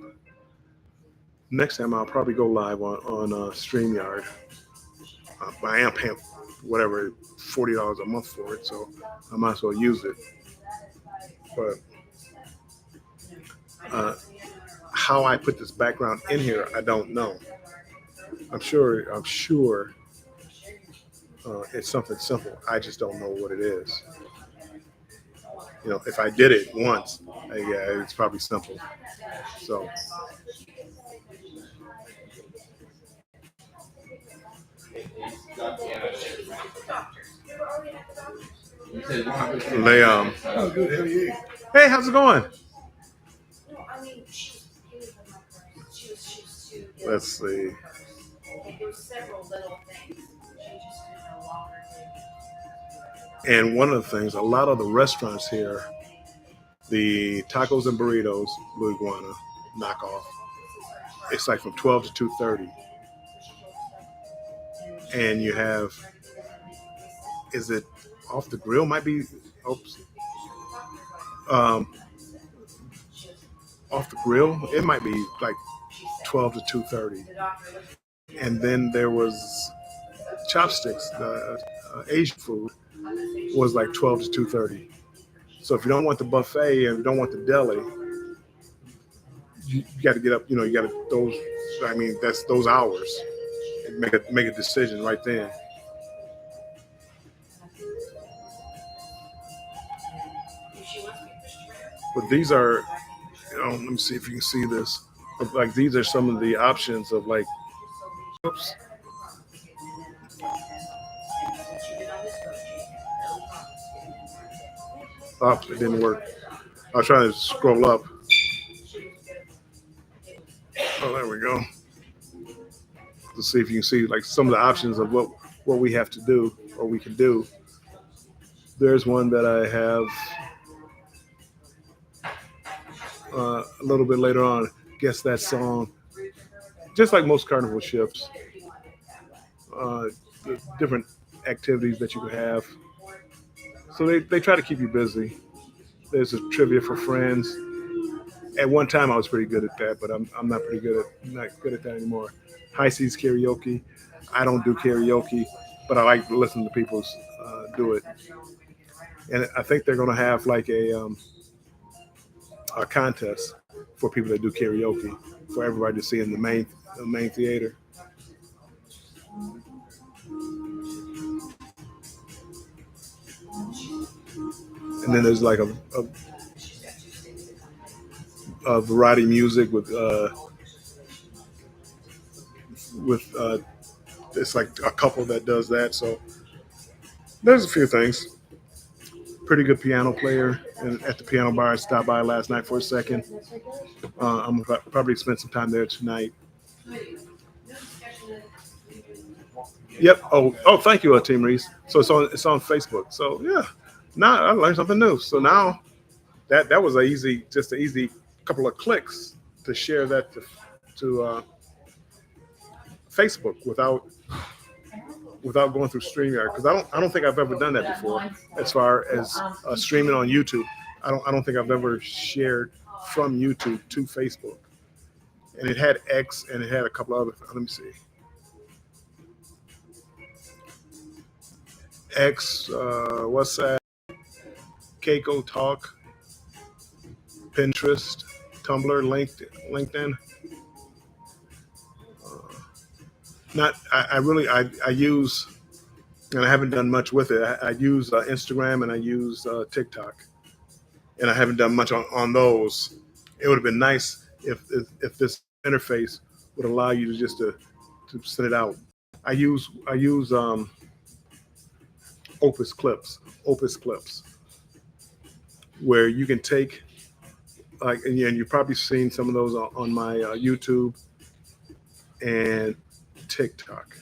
S1: Next time I'll probably go live on StreamYard. But I am paying whatever $40 a month for it, so I might as well use it. But how I put this background in here, I don't know. I'm sure it's something simple. I just don't know what it is. You know, if I did it once, yeah, it's probably simple. So they
S2: Oh, good. How are you?
S1: hey, how's it going? Let's see. And one of the things, a lot of the restaurants here, the tacos and burritos, Blue Iguana, knockoff, it's like from 12 to 2:30. And you have, is it off the grill? Might be, oops. Um, Off the grill, it might be like 12 to 2:30. And then there was chopsticks, the Asian food was like 12 to 2:30. So if you don't want the buffet and you don't want the deli, you got to get up. You know, you got to those. I mean, that's those hours. Make a decision right then. But these are, you know, let me see if you can see this. Like these are some of the options of like, oops. Oh, it didn't work. I was trying to scroll up. Oh, there we go. To see if you can see like some of the options of what we have to do or we can do. There's one that I have a little bit later on. Guess that song. Just like most carnival ships, the different activities that you can have. So they try to keep you busy. There's a trivia for friends. At one time, I was pretty good at that, but I'm not good at that anymore. High seas karaoke. I don't do karaoke, but I like to listen to people do it. And I think they're going to have like a contest for people that do karaoke for everybody to see in the main theater. And then there's like a variety of music with it's like a couple that does that. So there's a few things. Pretty good piano player, and at the piano bar I stopped by last night for a second. I'm gonna probably spend some time there tonight. Yep. Oh, thank you, Team Reese. So it's on Facebook. So yeah, now I learned something new. So now that was just an easy couple of clicks to share that to Facebook without going through StreamYard, because I don't think I've ever done that before as far as streaming on YouTube. I don't think I've ever shared from YouTube to Facebook. And it had X and it had a couple other. Let me see. X, WhatsApp, Keiko Talk, Pinterest, Tumblr, LinkedIn. I use, and I haven't done much with it. I use Instagram and I use TikTok, and I haven't done much on those. It would have been nice if this interface would allow you to just to send it out. I use Opus Clips, where you can take like, and you've probably seen some of those on my YouTube and TikTok.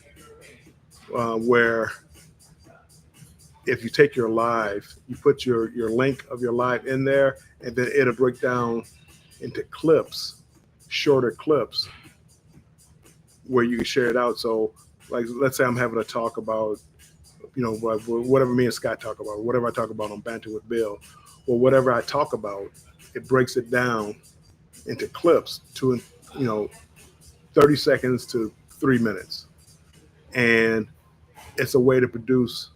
S1: where if you take your live, you put your link of your live in there, and then it'll break down into clips, shorter clips, where you can share it out. So, like, let's say I'm having a talk about, whatever me and Scott talk about, whatever I talk about on Banter with Bill, or whatever I talk about, it breaks it down into clips to, 30 seconds to 3 minutes. And it's a way to produce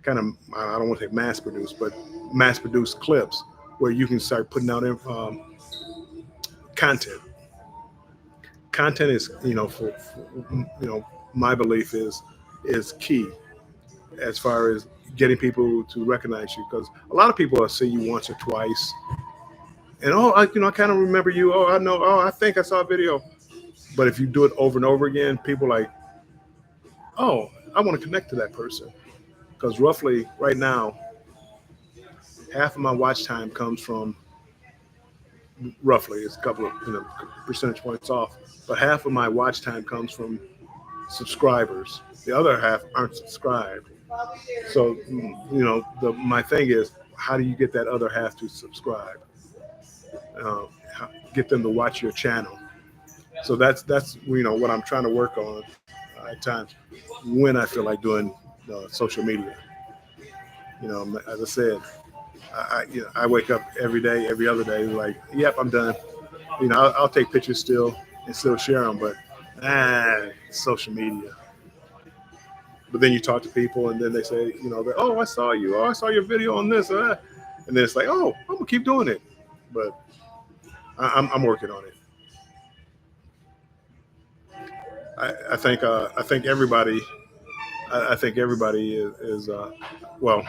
S1: kind of, I don't want to say mass produce, but mass produce clips where you can start putting out content. Content is, my belief is key as far as getting people to recognize you, because a lot of people will see you once or twice, and I kind of remember you. Oh, I know. Oh, I think I saw a video. But if you do it over and over again, people like, oh, I want to connect to that person, because roughly right now, half of my watch time comes from, roughly, it's a couple of percentage points off, but half of my watch time comes from subscribers. The other half aren't subscribed. So, my thing is, how do you get that other half to subscribe? Get them to watch your channel. So that's what I'm trying to work on at times when I feel like doing social media. As I said, I wake up every day, every other day, like, yep, I'm done. I'll take pictures still and still share them, but social media. But then you talk to people, and then they say, oh, I saw you. Oh, I saw your video on this. And then it's like, oh, I'm gonna keep doing it. But I'm working on it. I think everybody. I think everybody is well.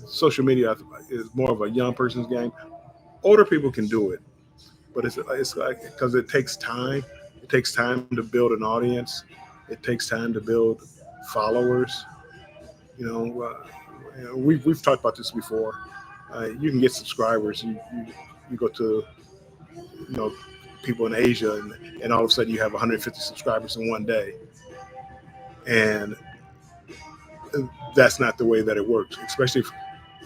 S1: Social media is more of a young person's game. Older people can do it, but it's like, because it takes time. It takes time to build an audience. It takes time to build followers. We've talked about this before. You can get subscribers. You go to people in Asia, and all of a sudden you have 150 subscribers in one day, and that's not the way that it works, especially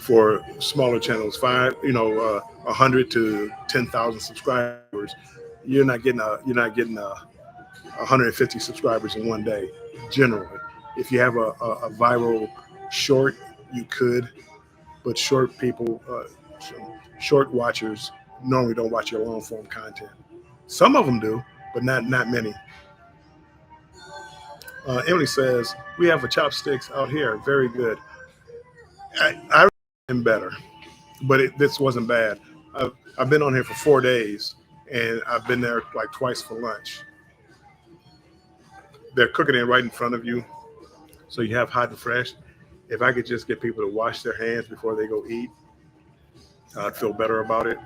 S1: for smaller channels. 100 to 10,000 subscribers. You're not getting 150 subscribers in one day. Generally, if you have a viral short, you could, but short watchers normally don't watch your long form content. Some of them do, but not many. Emily says, we have a chopsticks out here. Very good. I am better, but this wasn't bad. I've been on here for 4 days, and I've been there like twice for lunch. They're cooking it right in front of you, so you have hot and fresh. If I could just get people to wash their hands before they go eat, I'd feel better about it.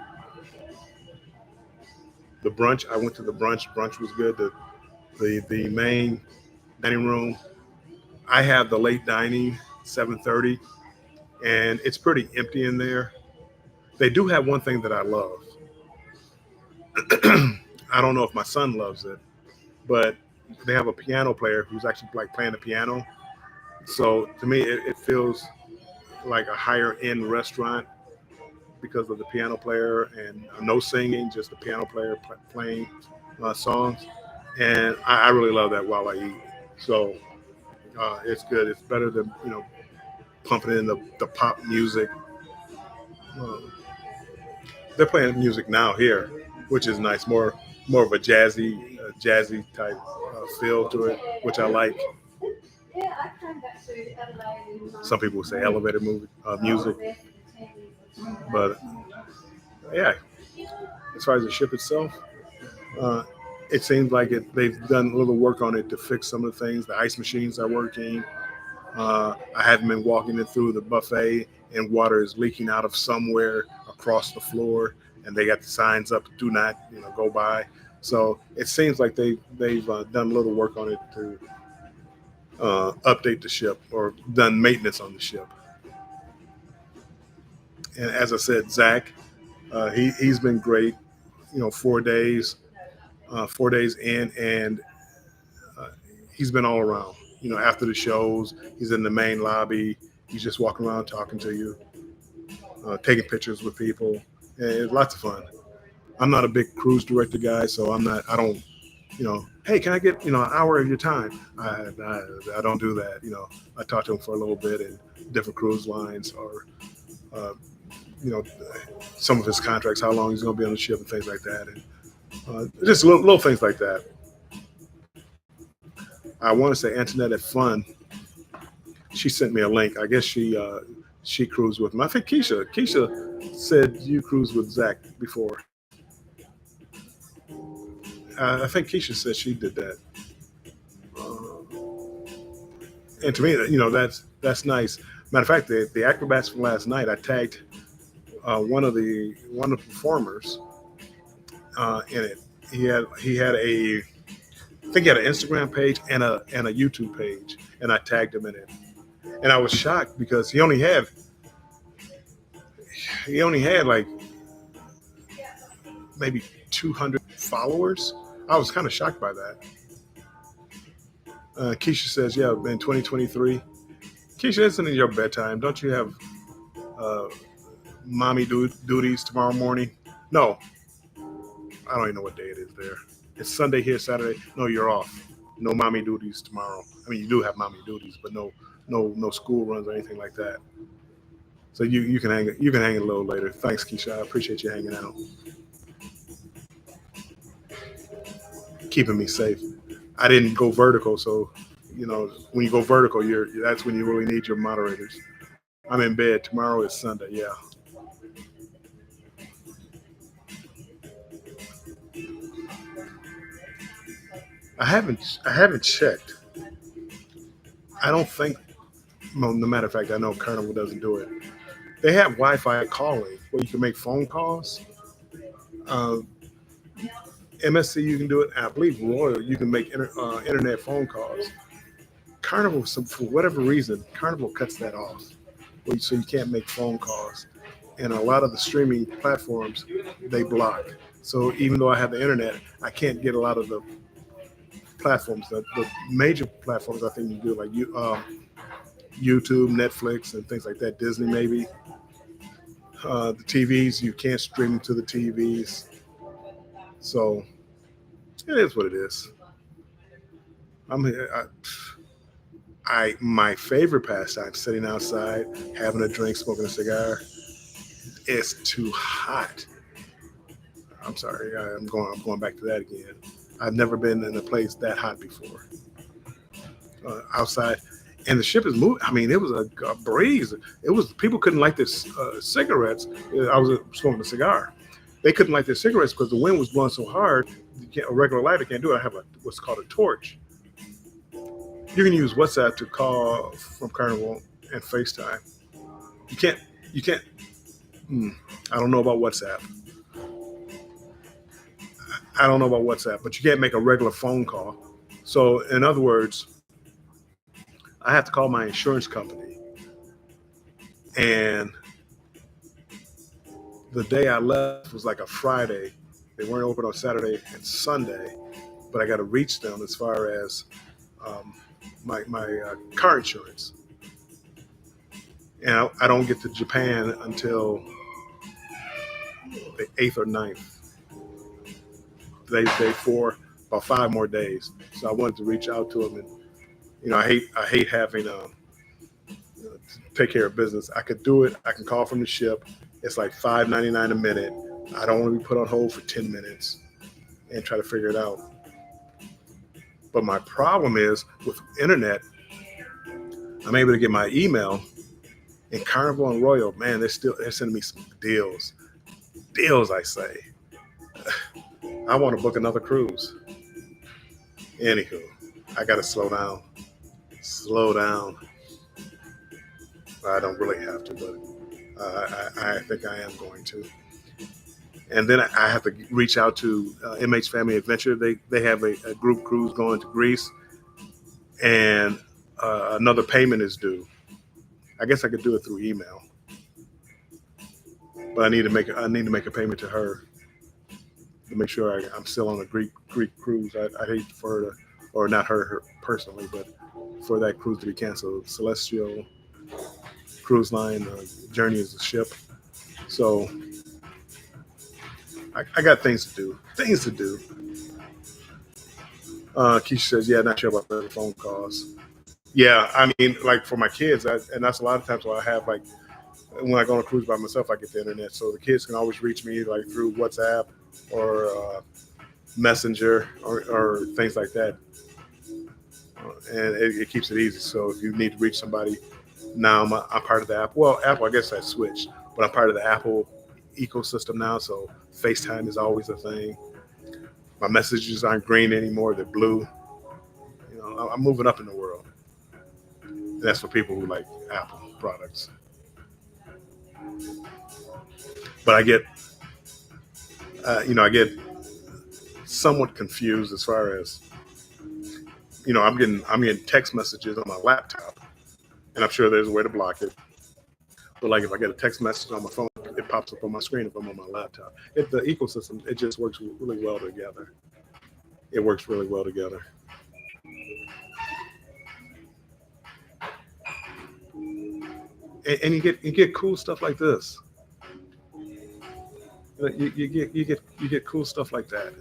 S1: The brunch, I went to the brunch. Brunch was good. The main dining room, I have the late dining, 7:30, and it's pretty empty in there. They do have one thing that I love. I don't know if my son loves it, but they have a piano player who's actually like playing the piano. So to me, it feels like a higher end restaurant because of the piano player, and no singing, just the piano player playing songs. And I really love that while I eat. So it's good. It's better than pumping in the pop music. Uh, they're playing music now here, which is nice. More of a jazzy type feel to it, which I like. Some people would say elevator music, but yeah. As far as the ship itself, uh, it seems like they've done a little work on it to fix some of the things. The ice machines are working. I haven't been walking it through the buffet, and water is leaking out of somewhere across the floor, and they got the signs up, "Do not, go by." So it seems like they've done a little work on it to update the ship, or done maintenance on the ship. And as I said, Zach, he's been great. 4 days in, and uh, he's been all around. after the shows, he's in the main lobby. He's just walking around talking to you, taking pictures with people. And it's lots of fun. I'm not a big cruise director guy, so I don't, hey, can I get, an hour of your time? I don't do that. I talk to him for a little bit and different cruise lines or, uh, you know, some of his contracts, how long he's going to be on the ship and things like that. And just little things like that. I want to say Antoinette at Fun, she sent me a link. I guess she cruised with him. I think Keisha said you cruised with Zach before. I think Keisha said she did that. And to me, that's nice. Matter of fact, the acrobats from last night, I tagged one of the performers in it. He had I think he had an Instagram page and a YouTube page, and I tagged him in it. And I was shocked because he only had like maybe 200 followers. I was kind of shocked by that. Keisha says, "Yeah, in 2023." Keisha, isn't it your bedtime? Don't you have uh, mommy duties tomorrow morning? No, I don't even know what day it is there. It's Sunday here, Saturday. No, you're off. No mommy duties tomorrow. I mean, you do have mommy duties, but no school runs or anything like that. So you can hang a little later. Thanks, Keisha. I appreciate you hanging out, keeping me safe. I didn't go vertical, so when you go vertical, that's when you really need your moderators. I'm in bed. Tomorrow is Sunday. Yeah, I haven't checked. I don't think. Well, no matter of fact, I know Carnival doesn't do it. They have Wi-Fi calling where you can make phone calls. Uh, MSC you can do it. I believe Royal you can make internet phone calls. Carnival, for whatever reason, Carnival cuts that off, so you can't make phone calls. And a lot of the streaming platforms they block. So even though I have the internet, I can't get a lot of the platforms. The major platforms I think you do like YouTube, Netflix, and things like that. Disney maybe. The TVs you can't stream to the TVs. So it is what it is. I'm here. My favorite pastime sitting outside, having a drink, smoking a cigar. It's too hot. I'm sorry. I'm going back to that again. I've never been in a place that hot before. Outside, and the ship is moving. I mean, it was a breeze. It was people couldn't light their cigarettes. I was smoking a cigar. They couldn't light their cigarettes because the wind was blowing so hard. A regular lighter can't do it. I have what's called a torch. You can use WhatsApp to call from Carnival and FaceTime. You can't. You can't. I don't know about WhatsApp. I don't know about WhatsApp, but you can't make a regular phone call. So, in other words, I have to call my insurance company. And the day I left was like a Friday. They weren't open on Saturday and Sunday, but I got to reach them as far as um, my car insurance. And I don't get to Japan until the 8th or ninth. Day four, about 5 more days. So I wanted to reach out to them, and I hate having to take care of business. I could do it. I can call from the ship. It's like $5.99 a minute. I don't want to be put on hold for 10 minutes and try to figure it out. But my problem is with internet, I'm able to get my email, and Carnival and Royal, man, they're sending me some deals. Deals, I say. I want to book another cruise. Anywho, I got to slow down. Slow down. I don't really have to, but I think I am going to. And then I have to reach out to MH Family Adventure. They have a group cruise going to Greece, and another payment is due. I guess I could do it through email, but I need to make a payment to her to make sure I'm still on a Greek cruise. I hate for her to or not her personally, but for that cruise to be canceled. Celestial Cruise Line, Journey is a ship. So I got things to do. Things to do. Keisha says, yeah, not sure about the phone calls. Yeah, I mean, like for my kids, and that's a lot of times why I have like when I go on a cruise by myself, I get the internet, so the kids can always reach me like through WhatsApp or Messenger or things like that, and it keeps it easy. So if you need to reach somebody, now I'm part of the Apple. Well, Apple, I guess I switched, but I'm part of the Apple ecosystem now. So FaceTime is always a thing. My messages aren't green anymore; they're blue. You know, I'm moving up in the world. And that's for people who like Apple products. But I get somewhat confused as far as, I'm getting text messages on my laptop, and I'm sure there's a way to block it. But like if I get a text message on my phone, it pops up on my screen if I'm on my laptop. The ecosystem, it just works really well together. It works really well together. And you get cool stuff like this. You get cool stuff like that.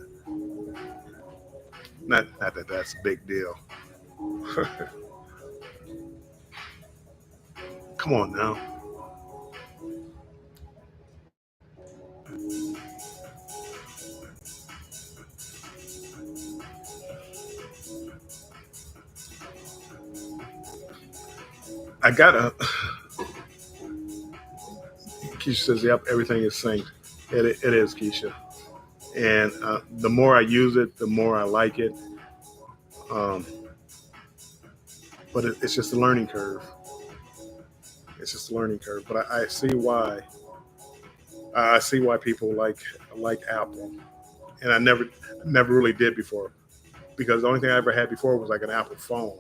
S1: Not that that's a big deal. Come on now. I gotta. Keisha says, "Yep, everything is synced." It is, Keisha. And the more I use it, the more I like it. Um, but it's just a learning curve. It's just a learning curve. But I see why. I see why people like Apple, and I never really did before, because the only thing I ever had before was like an Apple phone,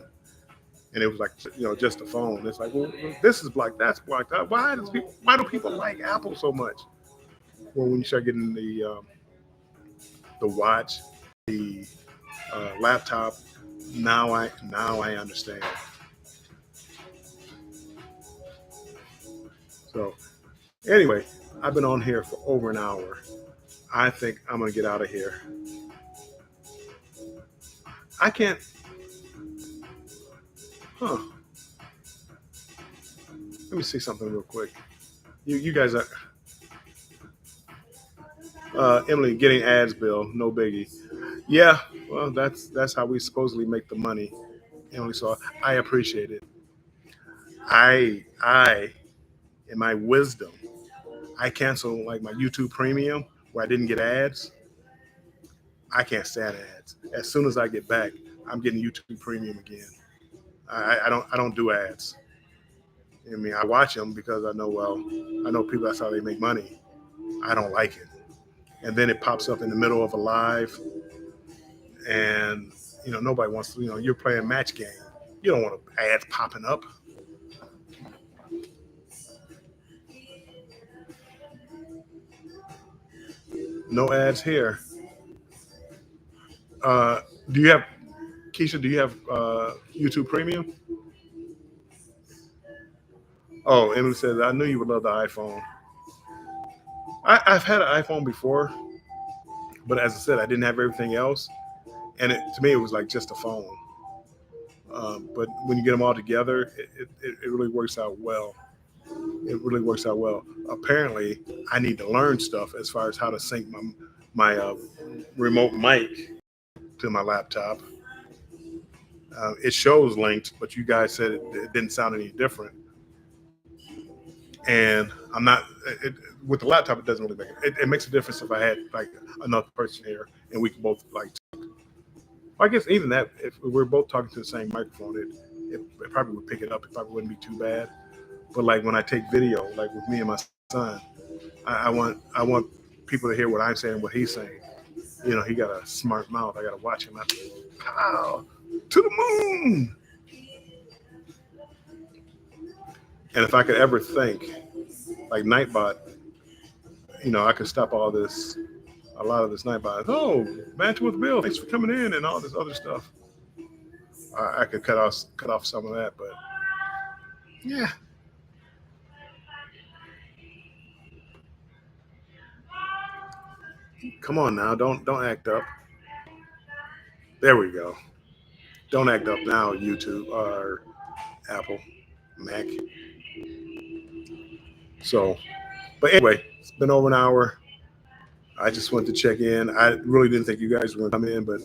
S1: and it was like just a phone. It's like, well, this is blocked, that's blocked. Why do people like Apple so much? Well, when you start getting the watch, the laptop, now I understand. So anyway, I've been on here for over an hour. I think I'm gonna get out of here. I can't. Huh. Let me see something real quick. You guys are. Emily, getting ads, Bill, no biggie. Yeah, well, that's how we supposedly make the money, Emily. So I appreciate it. I, in my wisdom, I canceled like my YouTube Premium where I didn't get ads. I can't stand ads. As soon as I get back, I'm getting YouTube Premium again. I don't do ads. I mean, I watch them because I know people, that's how they make money. I don't like it. And then it pops up in the middle of a live, and nobody wants to. You're playing match game. You don't want ads popping up. No ads here. Do you have Keisha? Do you have YouTube Premium? Oh, Emily says, I knew you would love the iPhone. I've had an iPhone before, but as I said, I didn't have everything else, and to me, it was like just a phone. But when you get them all together, it really works out well. It really works out well. Apparently, I need to learn stuff as far as how to sync my remote mic to my laptop. It shows linked, but you guys said it didn't sound any different. And I'm not with the laptop. It doesn't really make it. It makes a difference if I had like another person here and we can both like. I guess even that, if we're both talking to the same microphone, it probably would pick it up. It probably wouldn't be too bad. But like when I take video, like with me and my son, I want people to hear what I'm saying, what he's saying. He got a smart mouth. I got to watch him. Pow, to the moon. And if I could ever think, like Nightbot, I could stop a lot of this Nightbot. Oh, Match with Bill, thanks for coming in and all this other stuff. I could cut off some of that, but yeah. Come on now, don't act up. There we go. Don't act up now, YouTube or Apple, Mac. So, but anyway, it's been over an hour. I just wanted to check in. I really didn't think you guys were going to come in, but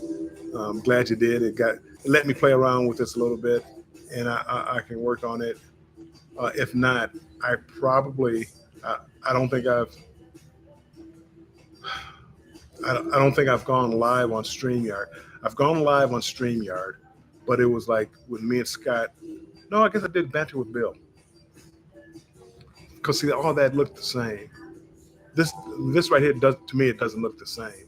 S1: I'm glad you did. It let me play around with this a little bit, and I can work on it. If not, I probably I don't think I don't think I've gone live on StreamYard. I've gone live on StreamYard, but it was like with me and Scott. No, I guess I did banter with Bill because see all that looked the same. This this right here does to me it doesn't look the same.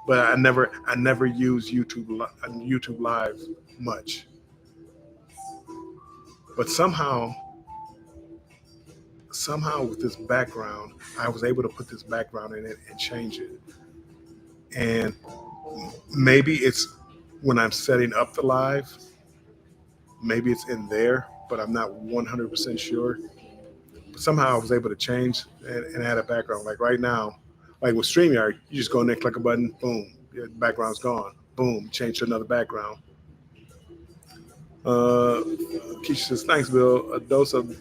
S1: But I never use YouTube Live much. But somehow with this background, I was able to put this background in it and change it. And maybe it's when I'm setting up the live, maybe it's in there, but I'm not 100% sure. But somehow I was able to change and add a background. Like right now, like with StreamYard, you just go in there, click a button, boom, the background's gone. Boom, change to another background. Keisha says, thanks, Bill. A dose of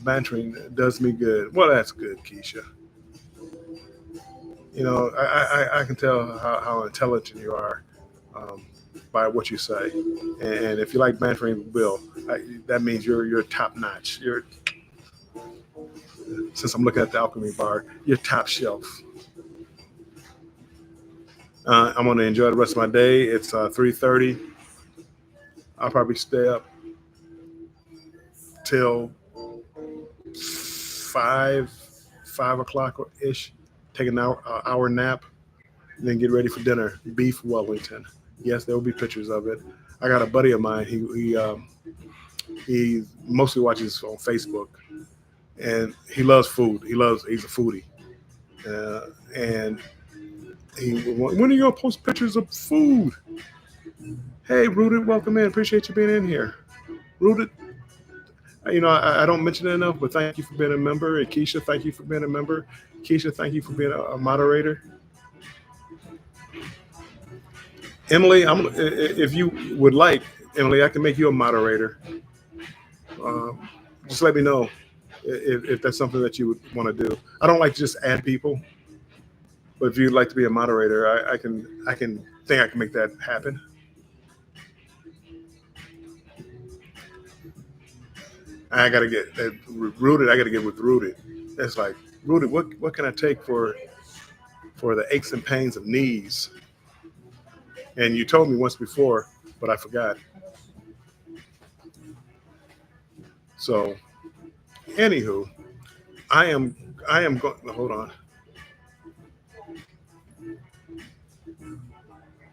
S1: bantering does me good. Well, that's good, Keisha. You know, I can tell how intelligent you are by what you say. And if you like bantering with Bill, that means you're top notch. Since I'm looking at the alchemy bar, you're top shelf. I'm going to enjoy the rest of my day. It's 3:30. I'll probably stay up till 5 o'clock ish. Take an hour nap, and then get ready for dinner. Beef Wellington. Yes, there will be pictures of it. I got a buddy of mine. He mostly watches on Facebook, and he loves food. He's a foodie, and when are you gonna post pictures of food? Hey, Rooted, welcome in. Appreciate you being in here. Rooted, you know, I don't mention it enough, but thank you for being a member. And Keisha, thank you for being a member. Keisha, thank you for being a moderator. Emily, if you would like, Emily, I can make you a moderator. Just let me know if that's something that you would want to do. I don't like to just add people, but if you'd like to be a moderator, I can make that happen. I gotta get Rooted. I gotta get with Rooted. It's like Rooted. What can I take for the aches and pains of knees? And you told me once before, but I forgot. So, anywho, I am going. Hold on.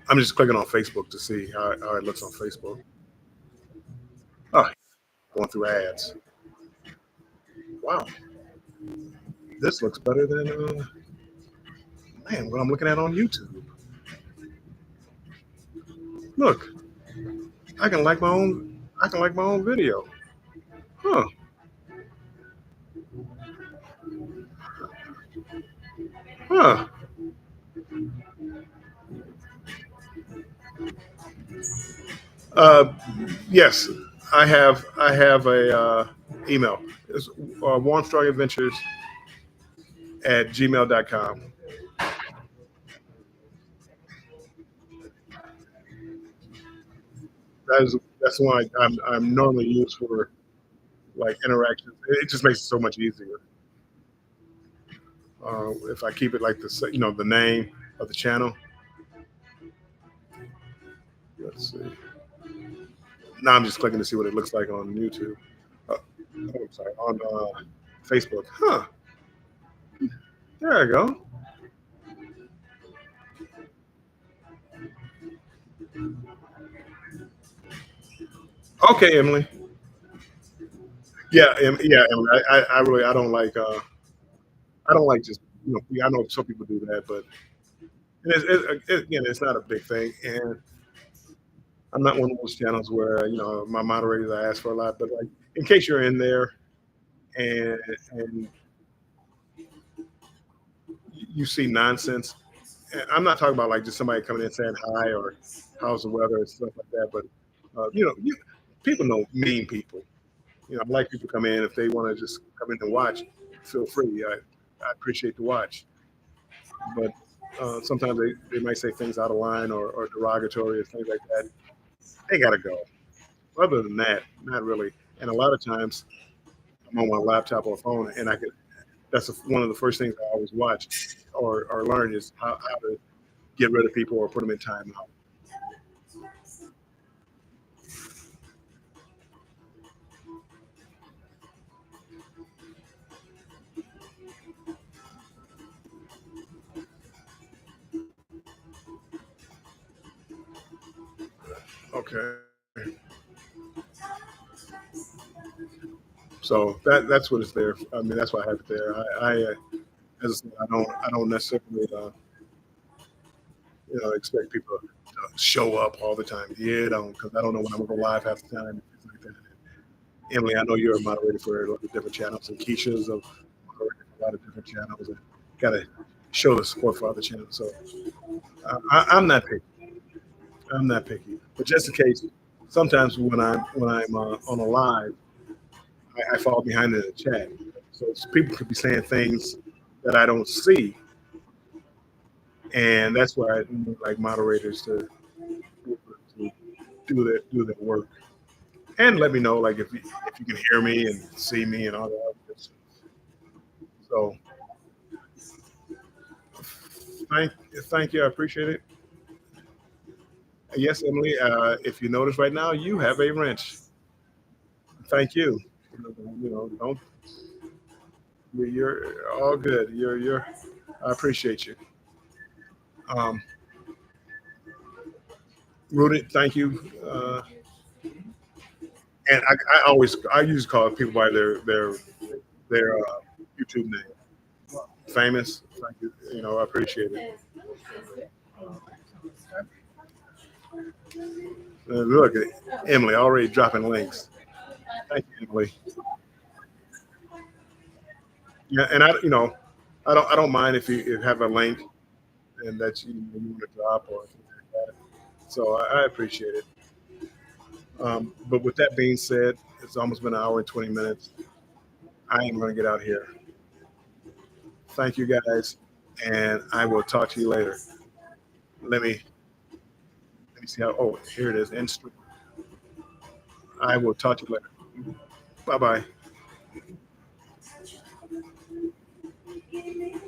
S1: I'm just clicking on Facebook to see how it looks on Facebook. Oh, going through ads. Wow, this looks better than what I'm looking at on YouTube. Look, I can like my own. I can like my own video. Huh? Huh? Uh, yes, I have a email. It's warmstrongadventures at gmail.com. That's the one I'm normally used for like interactions. It just makes it so much easier. If I keep it like the name of the channel. Let's see. Now I'm just clicking to see what it looks like on YouTube. Uh, I'm sorry, on Facebook. Huh? There I go. Okay, Emily. Yeah, yeah, Emily. I really I don't like just I know some people do that, but again, it's not a big thing. And I'm not one of those channels where my moderators I ask for a lot, but like in case you're in there and and you see nonsense. And I'm not talking about like just somebody coming in saying hi or how's the weather and stuff like that, but people know mean people. I like people to come in if they want to just come in and watch. Feel free. I appreciate the watch, but sometimes they might say things out of line or derogatory or things like that. They gotta go. Other than that, not really. And a lot of times I'm on my laptop or phone, and that's one of the first things I always watch or learn is how to get rid of people or put them in timeout. Okay. So that's what it's there. I mean, that's why I have it there. As I said, I don't necessarily expect people to show up all the time. Yeah, don't because I don't know when I'm gonna go live half the time. And things like that. Emily, I know you're a moderator for a lot of different channels, and Keisha's a moderator for a lot of different channels, and gotta show the support for other channels. So I'm not picky. I'm not picky, but just in case, sometimes when I'm on a live, I fall behind in the chat. So people could be saying things that I don't see, and that's why I need, like moderators to do their work and let me know like if you can hear me and see me and all that other good stuff. So thank thank you, I appreciate it. Yes, Emily. If you notice right now, you have a wrench. Thank you. Don't you're all good. You're I appreciate you. Um, Rudy, thank you. And I usually call people by their YouTube name. Famous. Thank you. I appreciate it. Look at Emily already dropping links. Thank you, Emily. Yeah, and I don't mind if you have a link and that you want to drop or something like that. So I appreciate it. But with that being said, it's almost been an hour and 20 minutes. I am going to get out here. Thank you guys, and I will talk to you later. Let me let me see how. Oh, here it is. I will talk to you later. Bye bye.